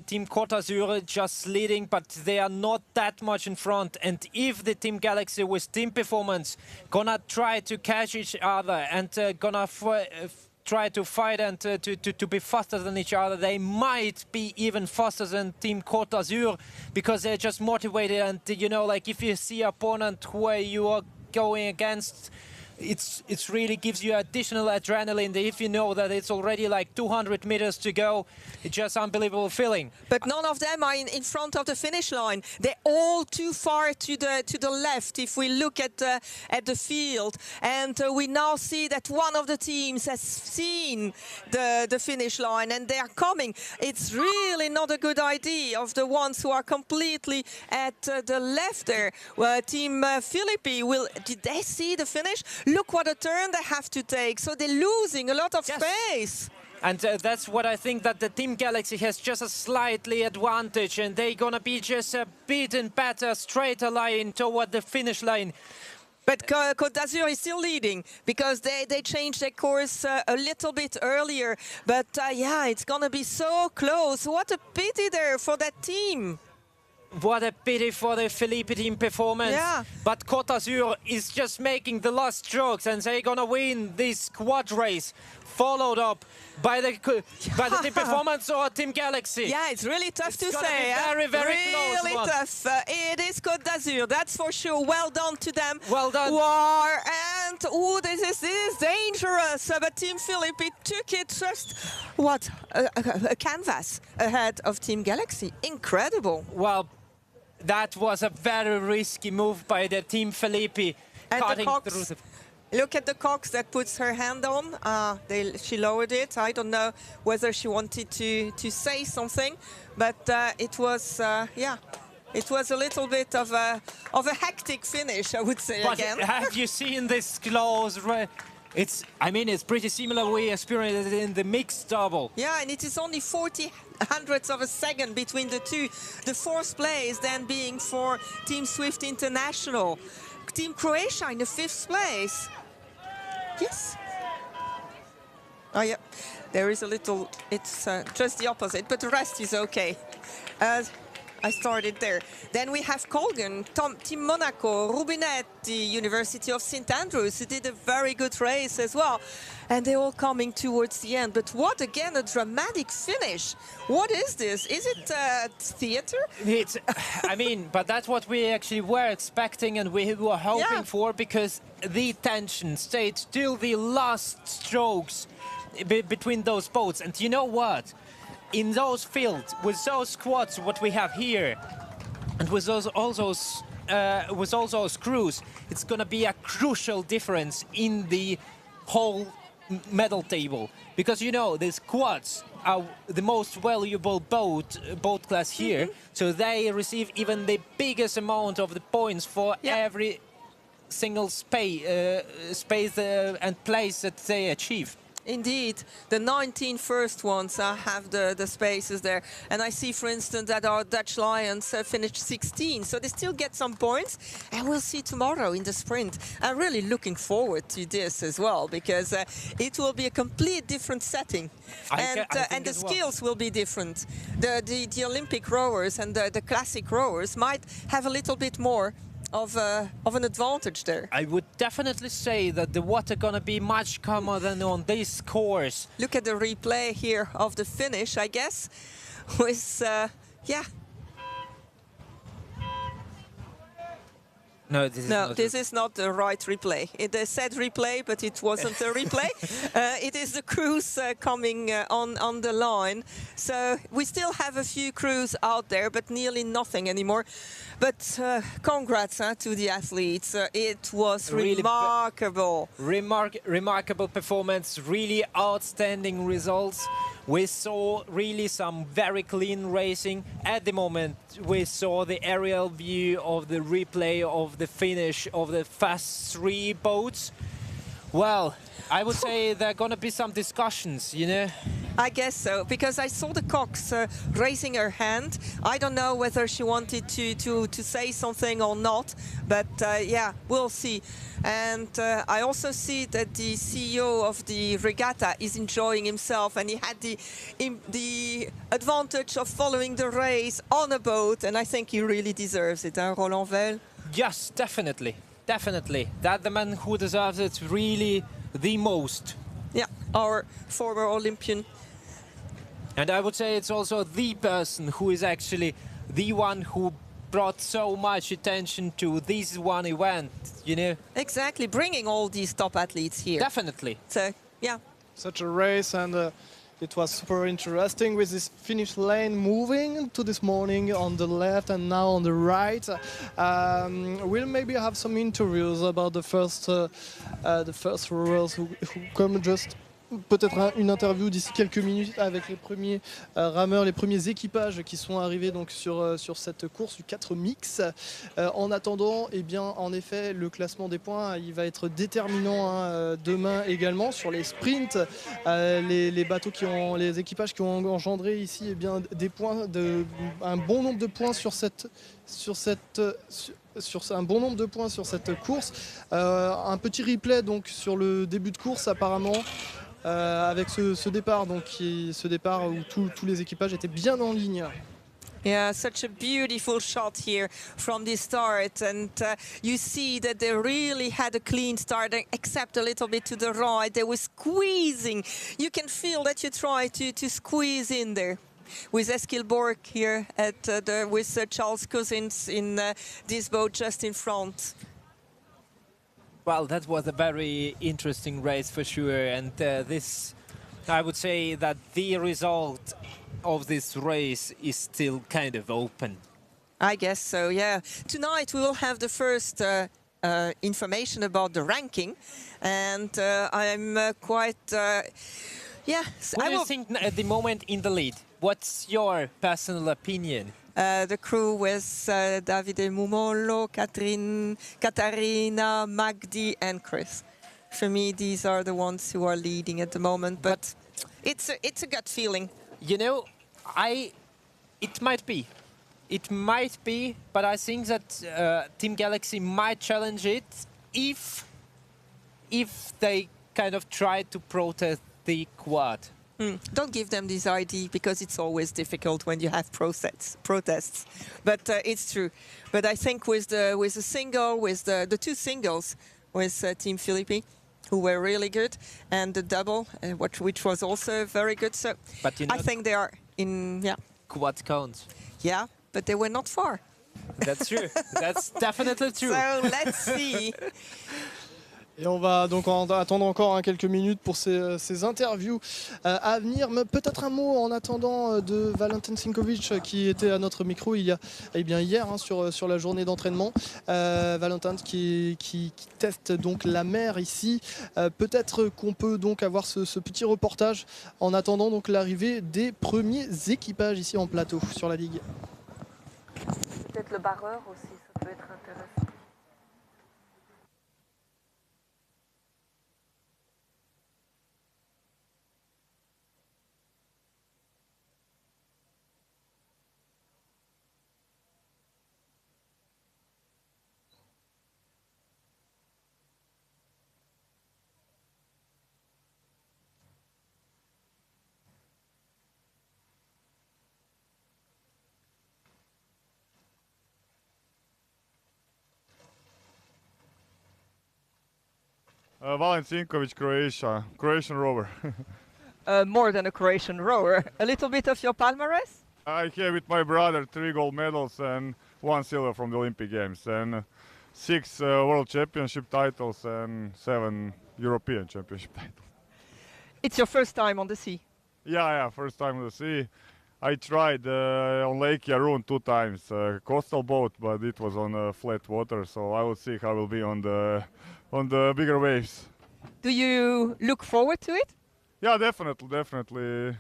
Team Côte d'Azur just leading, but they are not that much in front. And if the Team Galaxy with Team Performance gonna try to catch each other and gonna try to fight and to be faster than each other, they might be even faster than Team Côte d'Azur, because they're just motivated. And you know, like if you see an opponent where you are going against, it's really gives you additional adrenaline. If you know that it's already like 200 meters to go, it's just unbelievable feeling. But none of them are in front of the finish line. They're all too far to the left if we look at the field. And we now see that one of the teams has seen the finish line and they are coming. It's really not a good idea of the ones who are completely at the left there. Team Filippi, did they see the finish? Look what a turn they have to take, so they're losing a lot of space. And that's what I think, that the Team Galaxy has just a slightly advantage, and they're gonna be just a bit and better straighter line toward the finish line. But Côte d'Azur is still leading, because they changed their course a little bit earlier. But yeah, it's gonna be so close. What a pity there for that team. What a pity for the Filippi Team Performance. Yeah. But Côte d'Azur is just making the last strokes, and they're gonna win this quad race, followed up by the Team Performance or Team Galaxy. Yeah, it's really tough to gonna say. be very, very close really one. tough. It is Côte d'Azur, that's for sure. Well done to them. Well done. And this is dangerous. But Team Filippi took it just a canvas ahead of Team Galaxy. Incredible. Well, that was a very risky move by the Team Filippi. And cutting the through Cox, look at the Cox that puts her hand on. She lowered it. I don't know whether she wanted to say something, but it was, yeah, it was a little bit of a hectic finish, I would say. But again. Have you seen this close? I mean, it's pretty similar. We experienced it in the mixed double. Yeah, and it is only 40 hundredths of a second between the two. The fourth place then being for Team Swift International. Team Croatia in the fifth place. Yes. Oh yeah, there is a little, it's just the opposite, but the rest is okay. I started there. Then we have Colgan, Team Monaco, Rubinetti, University of St. Andrews, who did a very good race as well. And they're all coming towards the end. But what, again, a dramatic finish. What is this? Is it theater? It's, I mean, but that's what we actually were expecting and we were hoping for, because the tension stayed till the last strokes between those boats. And you know what? In those fields, with those squads, what we have here, and with all those crews, it's going to be a crucial difference in the whole medal table. Because, you know, the squads are the most valuable boat class here, so they receive even the biggest amount of the points for every single space and place that they achieve. Indeed, the 19 first ones have the spaces there. And I see, for instance, that our Dutch Lions finished 16. So they still get some points. And we'll see tomorrow in the sprint. I'm really looking forward to this as well, because it will be a complete different setting. And the skills will be different. The Olympic rowers and the classic rowers might have a little bit more of an advantage there. I would definitely say that the water gonna be much calmer than on this course. Look at the replay here of the finish, I guess, with yeah. No, this is not the right replay. It said replay, but it wasn't a replay. It is the crews coming on the line. So we still have a few crews out there, but nearly nothing anymore. But congrats to the athletes. It was really remarkable. Remarkable performance, really outstanding results. We saw really some very clean racing. At the moment, we saw the aerial view of the replay of the finish of the fast 3 boats. Well, I would say there are going to be some discussions, you know? I guess so, because I saw the Cox raising her hand. I don't know whether she wanted to say something or not, but yeah, we'll see. And I also see that the CEO of the regatta is enjoying himself, and he had the advantage of following the race on a boat, and I think he really deserves it, hein, Roland Vell? Yes, definitely. Definitely. That's the man who deserves it really the most. Yeah, our former Olympian. And I would say it's also the person who is actually the one who brought so much attention to this one event, you know? Exactly, bringing all these top athletes here. Definitely. So, yeah. Such a race, and it was super interesting with this finish lane moving to this morning on the left and now on the right. We'll maybe have some interviews about the first rowers who come just. Peut-être une interview d'ici quelques minutes avec les premiers rameurs, les premiers équipages qui sont arrivés donc sur cette course du 4 mix. En attendant, eh bien, en effet, le classement des points, il va être déterminant demain également sur les sprints. Les bateaux les équipages qui ont engendré ici, eh bien, des points, un bon nombre de points sur un bon nombre de points sur cette course. Un petit replay donc sur le début de course apparemment. Avec ce départ, donc ce départ où tous les équipages étaient bien en ligne. Yeah, such a beautiful shot here from the start, and you see that they really had a clean start, except a little bit to the right. They were squeezing. You can feel that you try to squeeze in there. With Eskil Borg here with Charles Cousins in this boat just in front. Well, that was a very interesting race for sure, and I would say that the result of this race is still kind of open. I guess so, yeah. Tonight we will have the first information about the ranking, and I'm quite, yeah. Who do you think at the moment in the lead? What's your personal opinion? The crew was Davide Mumolo, Katarina, Magdi and Chris. For me, these are the ones who are leading at the moment, but it's a gut feeling. You know, it might be, but I think that Team Galaxy might challenge it if they kind of try to protest the quad. Don't give them this idea, because it's always difficult when you have protests. But it's true. But I think with the two singles with Team Philippi, who were really good, and the double, which was also very good. So but you know, I think they are in, yeah. Quad counts. Yeah, but they were not far. That's true. That's definitely true. So let's see. Et on va donc attendre encore quelques minutes pour ces interviews à venir. Mais peut-être un mot en attendant de Valentin Sinkovic qui était à notre micro hier sur la journée d'entraînement. Valentin qui teste donc la mer ici. Peut-être qu'on peut donc avoir ce petit reportage en attendant donc l'arrivée des premiers équipages ici en plateau sur la Ligue. Peut-être le barreur aussi, ça peut être intéressant. Valentinkovic, Croatia, Croatian rower. More than a Croatian rower. A little bit of your palmarès? I have with my brother 3 gold medals and 1 silver from the Olympic Games and 6 World Championship titles and 7 European Championship titles. It's your first time on the sea. Yeah, first time on the sea. I tried on Lake Yarun 2 times, coastal boat, but it was on flat water, so I will see how it will be on the bigger waves. Do you look forward to it? Yeah, definitely.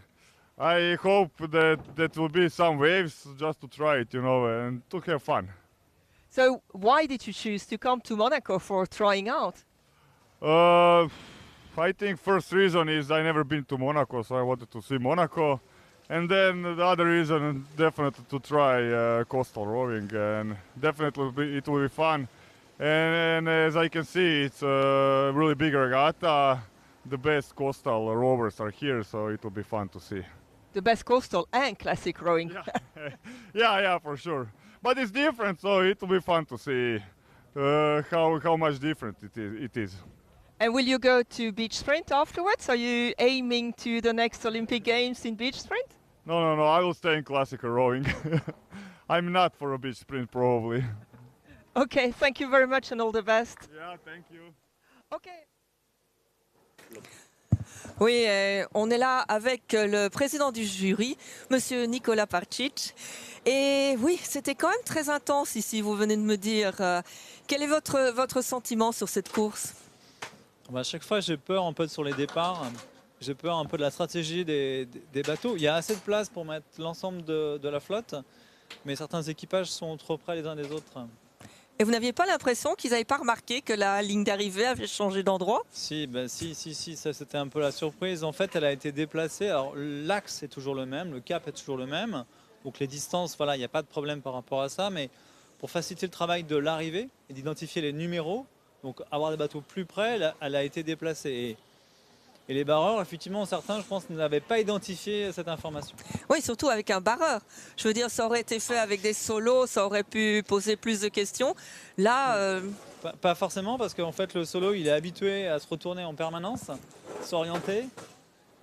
I hope that will be some waves just to try it, and to have fun. So why did you choose to come to Monaco for trying out? I think first reason is I never been to Monaco, so I wanted to see Monaco. And then the other reason, definitely to try coastal rowing, and definitely it will be fun. And as I can see, it's a really big regatta. The best coastal rowers are here, so it will be fun to see. The best coastal and classic rowing. Yeah, for sure. But it's different, so it will be fun to see how much different it is. And will you go to beach sprint afterwards? Are you aiming to the next Olympic Games in beach sprint? No, I will stay in classical rowing. I'm not for a beach sprint, probably. Okay, thank you very much and all the best. Yeah, thank you. Okay. Oui, on est là avec le président du jury, Monsieur Nicolas Parcic. Et oui, c'était quand même très intense ici, vous venez de me dire. Quel est votre sentiment sur cette course? À chaque fois, j'ai peur un peu sur les départs. J'ai peur un peu de la stratégie des bateaux. Il y a assez de place pour mettre l'ensemble de la flotte, mais certains équipages sont trop près les uns des autres. Et vous n'aviez pas l'impression qu'ils n'avaient pas remarqué que la ligne d'arrivée avait changé d'endroit? Si, ça c'était un peu la surprise. En fait, elle a été déplacée. Alors l'axe est toujours le même, le cap est toujours le même. Donc les distances, voilà, il n'y a pas de problème par rapport à ça. Mais pour faciliter le travail de l'arrivée et d'identifier les numéros, donc avoir des bateaux plus près, elle a été déplacée. Et les barreurs, effectivement, certains, je pense, n'avaient pas identifié cette information. Oui, surtout avec un barreur. Je veux dire, ça aurait été fait avec des solos, ça aurait pu poser plus de questions. Là... Pas forcément, parce qu'en fait, le solo, il est habitué à se retourner en permanence, s'orienter,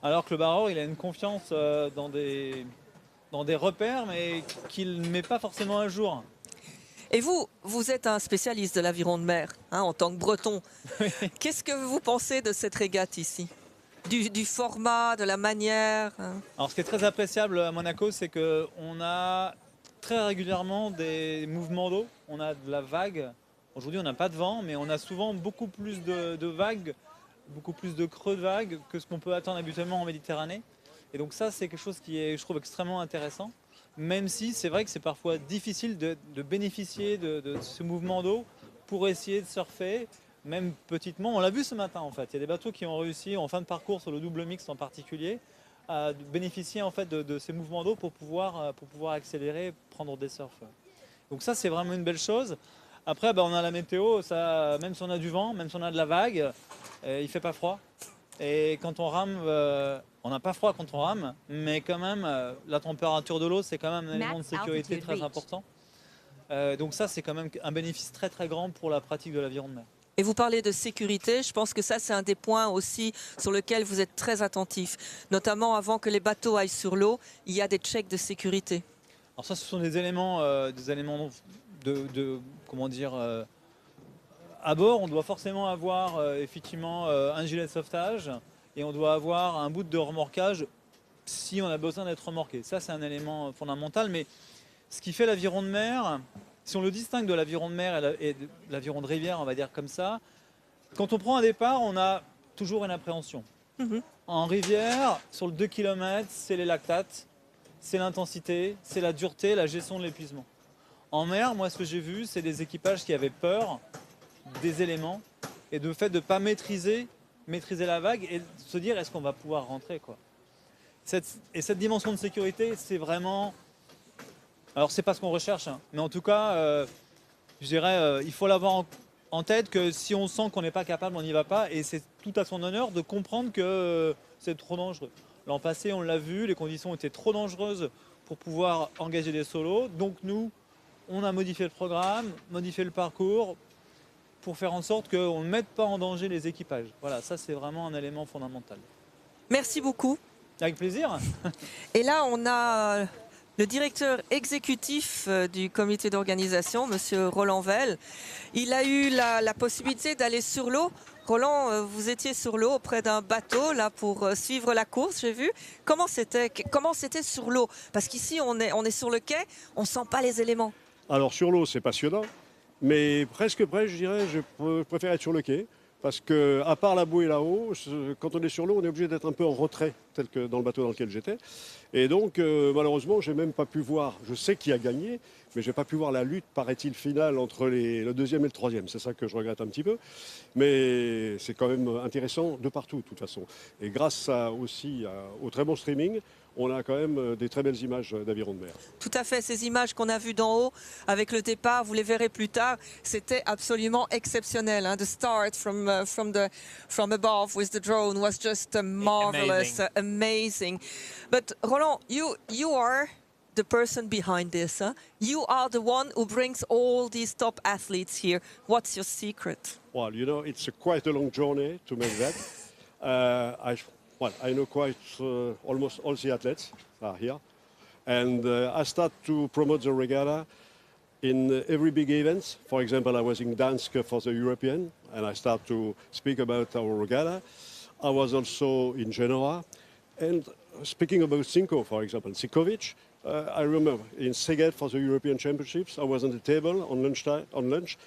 alors que le barreur, il a une confiance dans des repères, mais qu'il ne met pas forcément à jour. Et vous êtes un spécialiste de l'aviron de mer, en tant que breton. Qu'est-ce que vous pensez de cette régate ici? Du format, de la manière? Alors ce qui est très appréciable à Monaco, c'est qu'on a très régulièrement des mouvements d'eau. On a de la vague. Aujourd'hui, on n'a pas de vent, mais on a souvent beaucoup plus de vagues, beaucoup plus de creux de vagues que ce qu'on peut attendre habituellement en Méditerranée. Et donc ça, c'est quelque chose qui est, je trouve, extrêmement intéressant. Même si c'est vrai que c'est parfois difficile de bénéficier de ce mouvement d'eau pour essayer de surfer, même petitement. On l'a vu ce matin en fait, il y a des bateaux qui ont réussi en fin de parcours sur le double mixte en particulier à bénéficier en fait de ces mouvements d'eau pour pouvoir accélérer, prendre des surfs. Donc ça c'est vraiment une belle chose. Après on a la météo, ça, même si on a du vent, même si on a de la vague, il ne fait pas froid. Et quand on rame, on n'a pas froid quand on rame, mais quand même, la température de l'eau, c'est quand même un élément de sécurité très important. Donc ça, c'est quand même un bénéfice très très grand pour la pratique de l'aviron de mer. Et vous parlez de sécurité, je pense que ça, c'est un des points aussi sur lequel vous êtes très attentif. Notamment avant que les bateaux aillent sur l'eau, il y a des checks de sécurité. Alors ça, ce sont des éléments de comment dire... À bord, on doit forcément avoir effectivement un gilet de sauvetage et on doit avoir un bout de remorquage si on a besoin d'être remorqué. Ça, c'est un élément fondamental. Mais ce qui fait l'aviron de mer, si on le distingue de l'aviron de mer et de l'aviron de rivière, on va dire comme ça, quand on prend un départ, on a toujours une appréhension. En rivière, sur le 2 km, c'est les lactates, c'est l'intensité, c'est la dureté, la gestion de l'épuisement. En mer, moi, ce que j'ai vu, c'est des équipages qui avaient peur des éléments et de fait de ne pas maîtriser la vague et de se dire est-ce qu'on va pouvoir rentrer quoi. Et cette dimension de sécurité, c'est vraiment... Alors c'est pas ce qu'on recherche, mais en tout cas, je dirais, il faut l'avoir en tête que si on sent qu'on n'est pas capable, on n'y va pas et c'est tout à son honneur de comprendre que c'est trop dangereux. L'an passé, on l'a vu, les conditions étaient trop dangereuses pour pouvoir engager des solos, donc nous, on a modifié le programme, modifié le parcours, pour faire en sorte qu'on ne mette pas en danger les équipages. Voilà, ça c'est vraiment un élément fondamental. Merci beaucoup. Avec plaisir. Et là, on a le directeur exécutif du comité d'organisation, Monsieur Roland Vell. Il a eu la possibilité d'aller sur l'eau. Roland, vous étiez sur l'eau auprès d'un bateau là pour suivre la course, j'ai vu. Comment c'était sur l'eau? Parce qu'ici, on est sur le quai, on ne sent pas les éléments. Alors sur l'eau, c'est passionnant, mais presque près, je dirais, je préfère être sur le quai. Parce que, à part la bouée là-haut, quand on est sur l'eau, on est obligé d'être un peu en retrait, tel que dans le bateau dans lequel j'étais. Et donc, malheureusement, j'ai même pas pu voir. Je sais qui a gagné, mais j'ai pas pu voir la lutte, paraît-il, finale entre le deuxième et le troisième. C'est ça que je regrette un petit peu. Mais c'est quand même intéressant de partout, de toute façon. Et grâce aussi au très bon streaming, on a quand même des très belles images d'aviron de mer. Tout à fait, ces images qu'on a vues d'en haut avec le départ, vous les verrez plus tard, c'était absolument exceptionnel. Hein. The start from above with the drone was just marvelous, amazing. But Roland, you are the person behind this. Huh? You are the one who brings all these top athletes here. What's your secret? Well, you know, it's quite a long journey to make that. I know quite almost all the athletes are here. And I start to promote the regatta in every big event. For example, I was in Gdansk for the European, and I start to speak about our regatta. I was also in Genoa. And speaking about Cinco, for example, Sikovic, I remember in Szeged for the European Championships, I was on the table on lunch,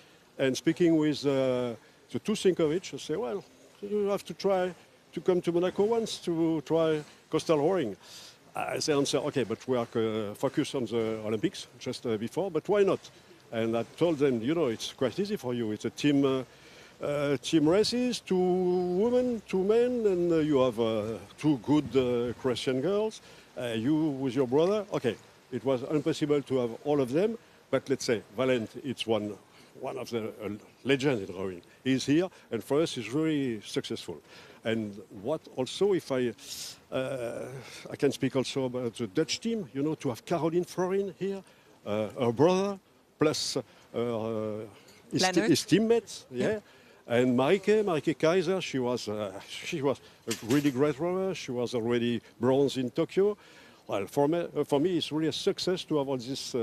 and speaking with the two Cinkovic, I say, well, you have to try to come to Monaco once to try coastal rowing. They answer, okay, but we are focused on the Olympics just before, but why not? And I told them, you know, it's quite easy for you. It's a team races, 2 women, 2 men, and you have 2 good Christian girls. You with your brother. Okay, it was impossible to have all of them, but let's say Valent, it's one of the legends in rowing. He's here, and for us, he's very successful. And what also, if I can speak also about the Dutch team, you know, to have Caroline Florin here, her brother, plus his teammates, yeah. And Marike Kaiser, she was a really great rower. She was already bronze in Tokyo. Well, for me, it's really a success to have all these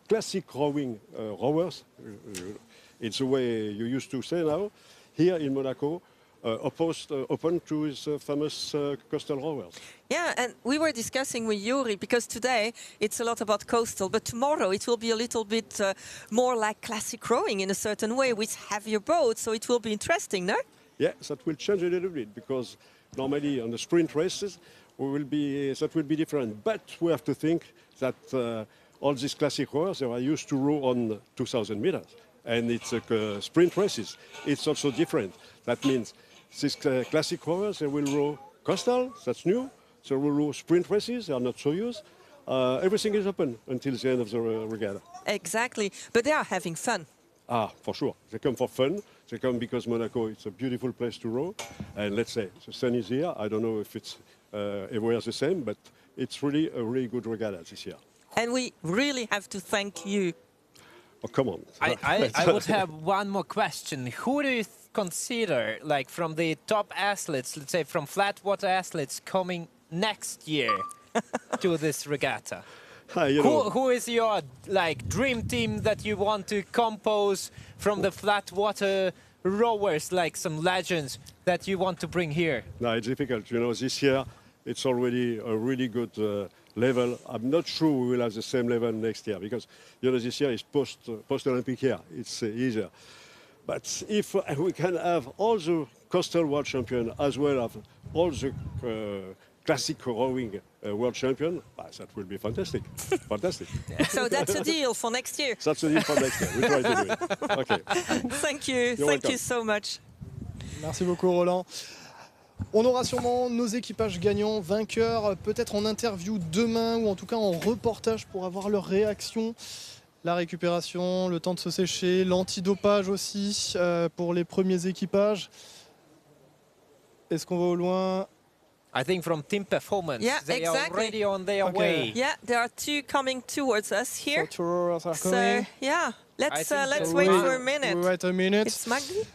classic rowing rowers. It's the way you used to say now, here in Monaco, open to his famous coastal rowers. Yeah, and we were discussing with Yuri, because today it's a lot about coastal, but tomorrow it will be a little bit more like classic rowing in a certain way with heavier boats, so it will be interesting, no? Yeah, that will change a little bit, because normally on the sprint races that will be different. But we have to think that all these classic rowers, they are used to row on 2,000 meters, and it's sprint races. It's also different. That means these classic rowers, they will row coastal, that's new. They will row sprint races, they are not so used. Everything is open until the end of the regatta. Exactly, but they are having fun. Ah, for sure. They come for fun. They come because Monaco, it's a beautiful place to row. And let's say, the sun is here. I don't know if it's everywhere the same, but it's really a really good regatta this year. And we really have to thank you. Oh, come on. I would have one more question. Who do you consider, like from the top athletes, let's say from flat water athletes coming next year to this regatta? Who is your like dream team that you want to compose from the flat water rowers, like some legends that you want to bring here? No, it's difficult. You know, this year it's already a really good level. I'm not sure we will have the same level next year because, you know, this year is post-Olympic year. It's easier. But if we can have all the coastal world champion as well as all the classic rowing world champion, that will be fantastic. Fantastic. So that's a deal for next year. That's a deal for next year. We try to do it. Okay. Thank you. Thank you so much. Merci beaucoup, Roland. On aura sûrement nos équipages gagnants, vainqueurs, peut-être en interview demain ou en tout cas en reportage pour avoir leur réaction. La récupération, le temps de se sécher, l'antidopage aussi pour les premiers équipages. Est-ce qu'on va au loin? I think from team performance, they are already on their way. Yeah, there are 2 coming towards us here. So 2 rowers are coming. So, yeah. Let's think wait so. for a minute. We wait a minute. It's Magdi?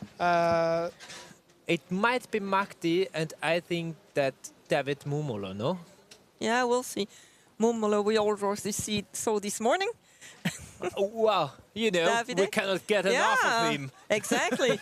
It might be Magdi, and I think that David Mumolo, no? Yeah, we'll see. Mumolo, we already saw this morning. Well, you know, Davide? we cannot get enough of him. Exactly.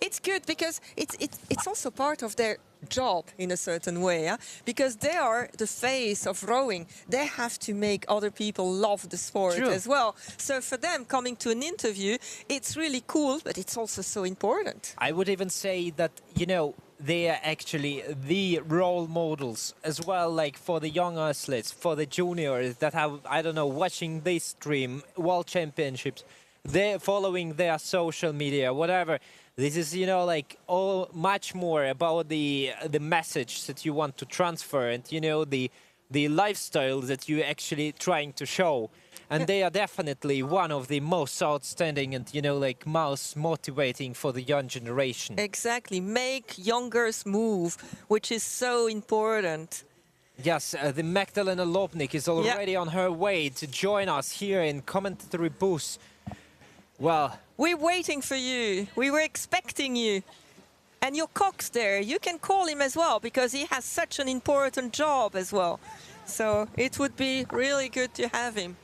It's good because it's also part of their job in a certain way, yeah? Because they are the face of rowing. They have to make other people love the sport True. as well. So for them, coming to an interview, it's really cool, but it's also so important. I would even say that, you know, they are actually the role models as well, like for the young athletes, for the juniors that have, I don't know, watching this stream, World Championships, they're following their social media, whatever. This is, you know, like all much more about the message that you want to transfer and, you know, the lifestyle that you're actually trying to show. And they are definitely one of the most outstanding and, you know, like most motivating for the young generation. Exactly. Make youngers move, which is so important. Yes, the Magdalena Lobnik is already on her way to join us here in commentary booth. Well, we're waiting for you. We were expecting you. And your cock's there. You can call him as well because he has such an important job as well. So it would be really good to have him.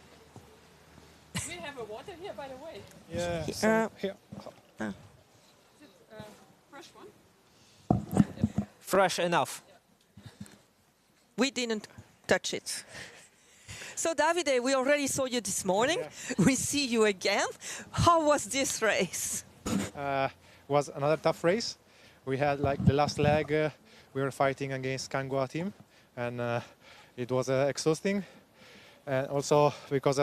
We have a water here, by the way. Yeah. Here. Is it fresh one? fresh enough. We didn't touch it. So Davide, we already saw you this morning. We see you again. How was this race? Was another tough race. We had like the last leg, we were fighting against Kangwa team, and it was exhausting. And also because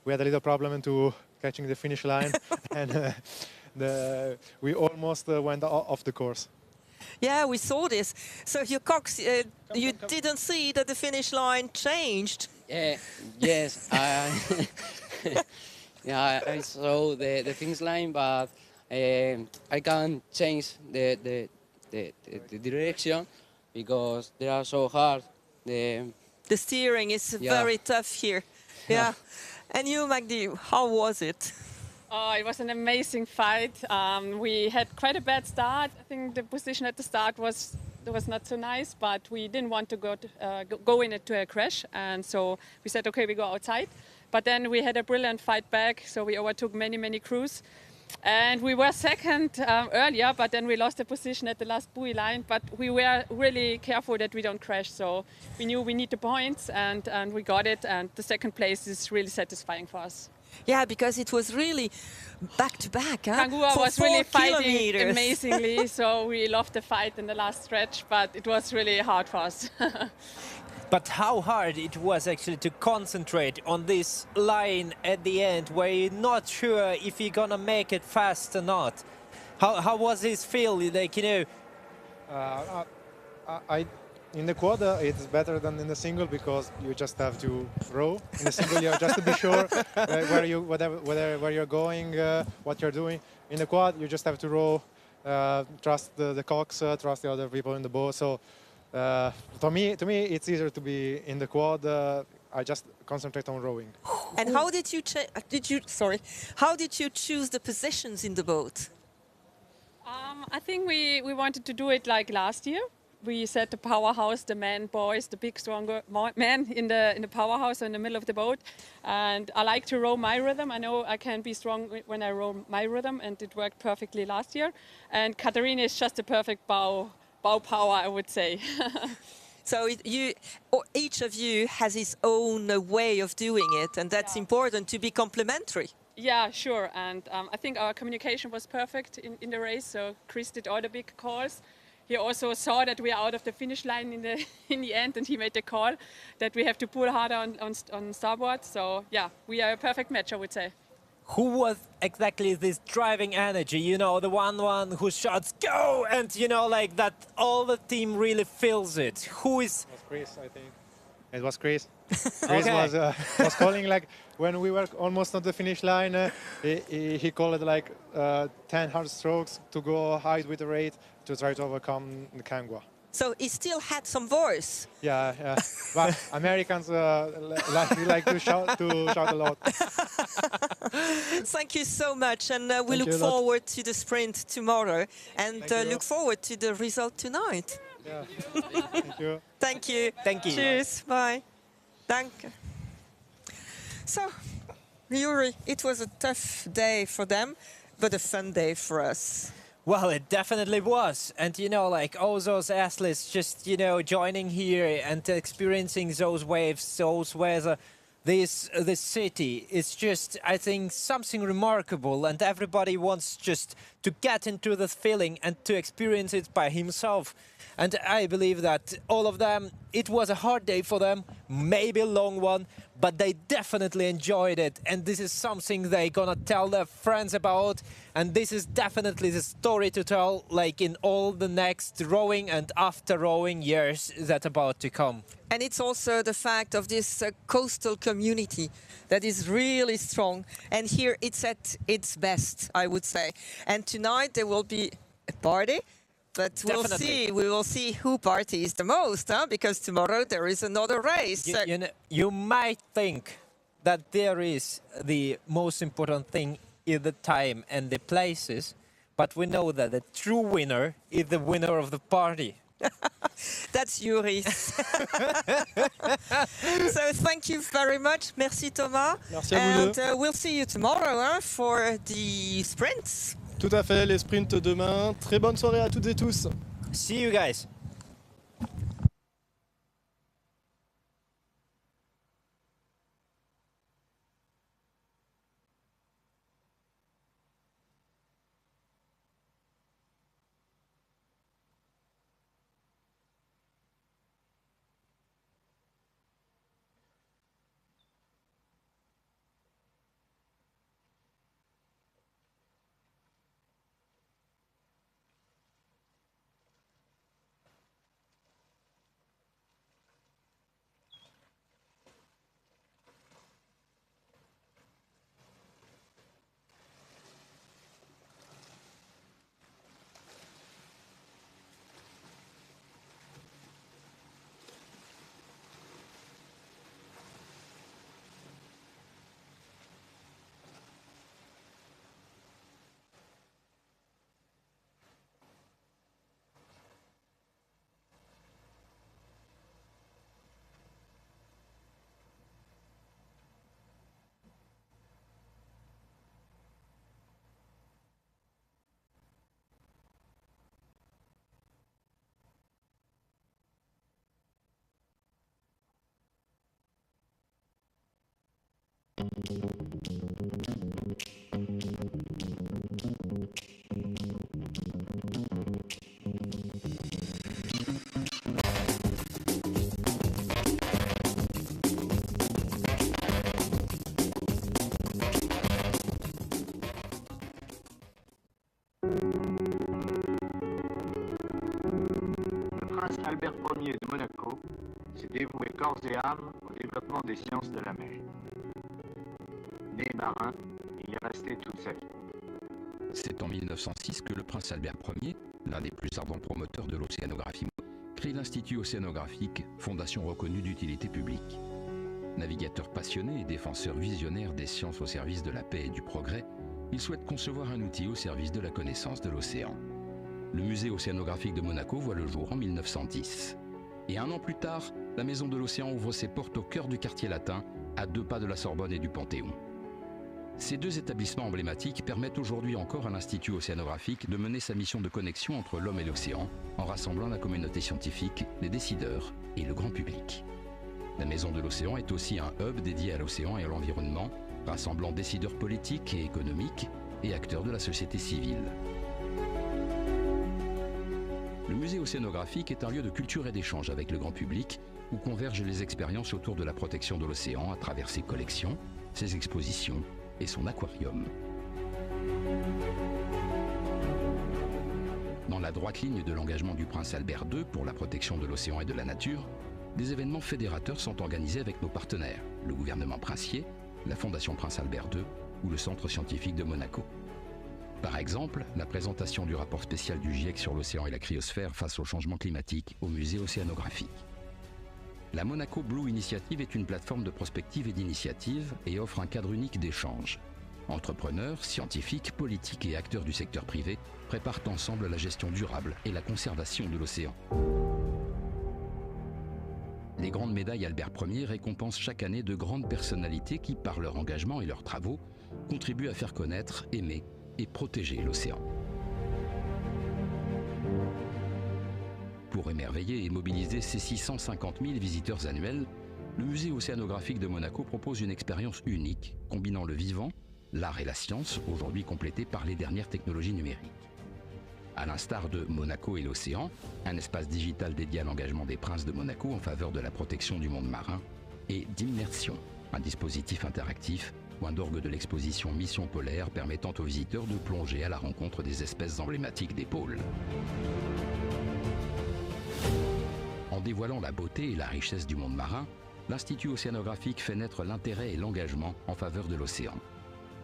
we had a little problem into catching the finish line, and we almost went off the course. Yeah, we saw this. So your Cox, you didn't see that the finish line changed. Yes, yeah, I saw the finish line, but I can't change the direction because they are so hard. The steering is very tough here. Yeah. And you, Magdi, how was it? Oh, it was an amazing fight. We had quite a bad start. I think the position at the start was not so nice, but we didn't want to go into a crash, and so we said, okay, we go outside. But then we had a brilliant fight back, so we overtook many crews. And we were second earlier, but then we lost the position at the last buoy line. But we were really careful that we don't crash, so we knew we need the points, and we got it. And the second place is really satisfying for us. Yeah, because it was really back-to-back. Kangua For was 4 really fighting kilometers. amazingly, so we loved the fight in the last stretch, but it was really hard for us. But how hard it was actually to concentrate on this line at the end where you're not sure if you're gonna make it fast or not. How was this feel? Like, you know, In the quad, it's better than in the single because you just have to row. In the single, you just to be sure where you're going, what you're doing. In the quad, you just have to row, trust the cox, trust the other people in the boat. So, to me, it's easier to be in the quad. I just concentrate on rowing. And how did you how did you choose the positions in the boat? I think we wanted to do it like last year. We set the powerhouse, the man boys, the big stronger man in the powerhouse in the middle of the boat. And I like to row my rhythm. I know I can be strong when I row my rhythm, and it worked perfectly last year. And Katarina is just a perfect bow power, I would say. So each of you has his own way of doing it, and that's important to be complementary. Yeah, sure. And I think our communication was perfect in the race. So Chris did all the big calls. He also saw that we are out of the finish line in the end, and he made the call that we have to pull harder on starboard. So yeah, we are a perfect match, I would say. who was exactly this driving energy? You know, the one who shouts "Go!" and you know, like that, all the team really feels it. Who is? It was Chris, I think. It was Chris. Chris was calling like when we were almost on the finish line. He called like 10 hard strokes to go high with the rate to try to overcome the Kangwa. So he still had some voice. Yeah, yeah. But Americans like to shout a lot. Thank you so much, and we Thank look you a lot. forward to the sprint tomorrow, and Thank you. look forward to the result tonight. Yeah. Thank you. Thank you. Thank you. Cheers. Bye. Danke. So, Yuri, it was a tough day for them, but a fun day for us. Well, it definitely was. And, you know, like all those athletes just, you know, joining here and experiencing those waves, those weather, this city, it's just, I think, something remarkable. And everybody wants just to get into the feeling and to experience it by himself. And I believe that all of them, it was a hard day for them, maybe a long one, but they definitely enjoyed it. And this is something they're gonna tell their friends about. And this is definitely the story to tell, like in all the next rowing and after rowing years that are about to come. And it's also the fact of this coastal community that is really strong. And here it's at its best, I would say. And tonight there will be a party. But we'll see. We will see who parties the most, huh? Because tomorrow there is another race. You know, you might think that there is the most important thing in the time and the places, but we know that the true winner is the winner of the party. That's Yuri. So thank you very much. Merci Thomas. Merci à vous and deux. We'll see you tomorrow, huh, for the sprints. Tout à fait, les sprints demain. Très bonne soirée à toutes et tous. See you guys. Albert Ier de Monaco s'est dévoué corps et âme au développement des sciences de la mer. Né marin, il est resté toute sa vie. C'est en 1906 que le prince Albert Ier, l'un des plus ardents promoteurs de l'océanographie, crée l'Institut océanographique, fondation reconnue d'utilité publique. Navigateur passionné et défenseur visionnaire des sciences au service de la paix et du progrès, il souhaite concevoir un outil au service de la connaissance de l'océan. Le musée océanographique de Monaco voit le jour en 1910. Et un an plus tard, la Maison de l'Océan ouvre ses portes au cœur du quartier latin, à 2 pas de la Sorbonne et du Panthéon. Ces 2 établissements emblématiques permettent aujourd'hui encore à l'Institut océanographique de mener sa mission de connexion entre l'homme et l'océan, en rassemblant la communauté scientifique, les décideurs et le grand public. La Maison de l'Océan est aussi un hub dédié à l'océan et à l'environnement, rassemblant décideurs politiques et économiques et acteurs de la société civile. Le musée océanographique est un lieu de culture et d'échange avec le grand public où convergent les expériences autour de la protection de l'océan à travers ses collections, ses expositions et son aquarium. Dans la droite ligne de l'engagement du prince Albert II pour la protection de l'océan et de la nature, des événements fédérateurs sont organisés avec nos partenaires, le gouvernement princier, la Fondation Prince Albert II ou le Centre scientifique de Monaco. Par exemple, la présentation du rapport spécial du GIEC sur l'océan et la cryosphère face au changement climatique au musée océanographique. La Monaco Blue Initiative est une plateforme de prospective et d'initiative et offre un cadre unique d'échange. Entrepreneurs, scientifiques, politiques et acteurs du secteur privé préparent ensemble la gestion durable et la conservation de l'océan. Les grandes médailles Albert Ier récompensent chaque année de grandes personnalités qui, par leur engagement et leurs travaux, contribuent à faire connaître, aimer et protéger l'océan. Pour émerveiller et mobiliser ses 650 000 visiteurs annuels, le musée océanographique de Monaco propose une expérience unique, combinant le vivant, l'art et la science, aujourd'hui complétés par les dernières technologies numériques. À l'instar de Monaco et l'océan, un espace digital dédié à l'engagement des princes de Monaco en faveur de la protection du monde marin, et d'immersion, un dispositif interactif, point d'orgue de l'exposition Mission polaire permettant aux visiteurs de plonger à la rencontre des espèces emblématiques des pôles. En dévoilant la beauté et la richesse du monde marin, l'Institut océanographique fait naître l'intérêt et l'engagement en faveur de l'océan.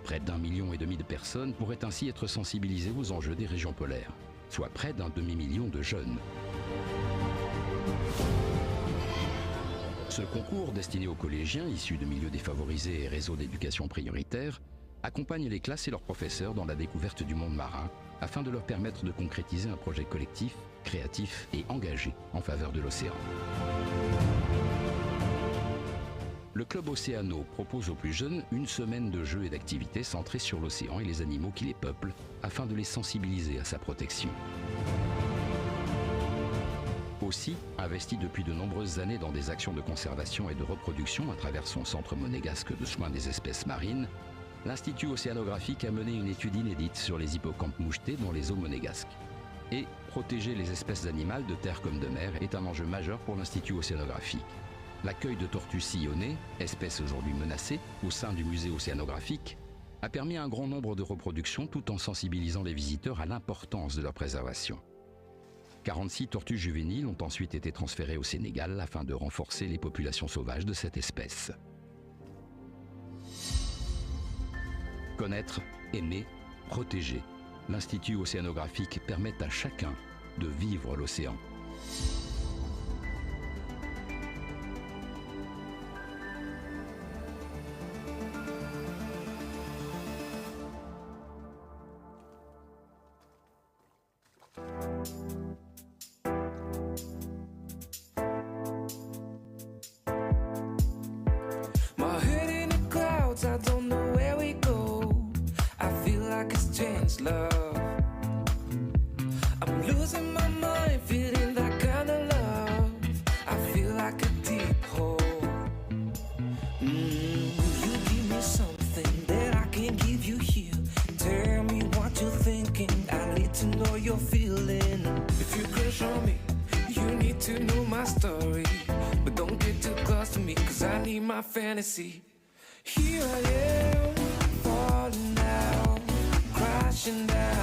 Près d'1,5 million de personnes pourraient ainsi être sensibilisées aux enjeux des régions polaires, soit près d'un demi-million de jeunes. Ce concours, destiné aux collégiens issus de milieux défavorisés et réseaux d'éducation prioritaire, accompagne les classes et leurs professeurs dans la découverte du monde marin, afin de leur permettre de concrétiser un projet collectif, créatif et engagé en faveur de l'océan. Le Club Océano propose aux plus jeunes une semaine de jeux et d'activités centrées sur l'océan et les animaux qui les peuplent, afin de les sensibiliser à sa protection. Aussi, investi depuis de nombreuses années dans des actions de conservation et de reproduction à travers son centre monégasque de soins des espèces marines, l'Institut océanographique a mené une étude inédite sur les hippocampes mouchetés dans les eaux monégasques. Et protéger les espèces animales de terre comme de mer est un enjeu majeur pour l'Institut océanographique. L'accueil de tortues sillonnées, espèces aujourd'hui menacées, au sein du musée océanographique, a permis un grand nombre de reproductions tout en sensibilisant les visiteurs à l'importance de leur préservation. 46 tortues juvéniles ont ensuite été transférées au Sénégal afin de renforcer les populations sauvages de cette espèce. Connaître, aimer, protéger. L'Institut océanographique permet à chacun de vivre l'océan. My head in the clouds, I don't know where we go. I feel like it's changed love. I'm losing my mind, feeling that kind of love. I feel like a deep hole. Will you give me something that I can give you here? Tell me what you're thinking, I need to know you're feeling. If you crush on me, you need to know my story. But don't get too close to me, cause I need my fantasy. Here I am, falling down, crashing down.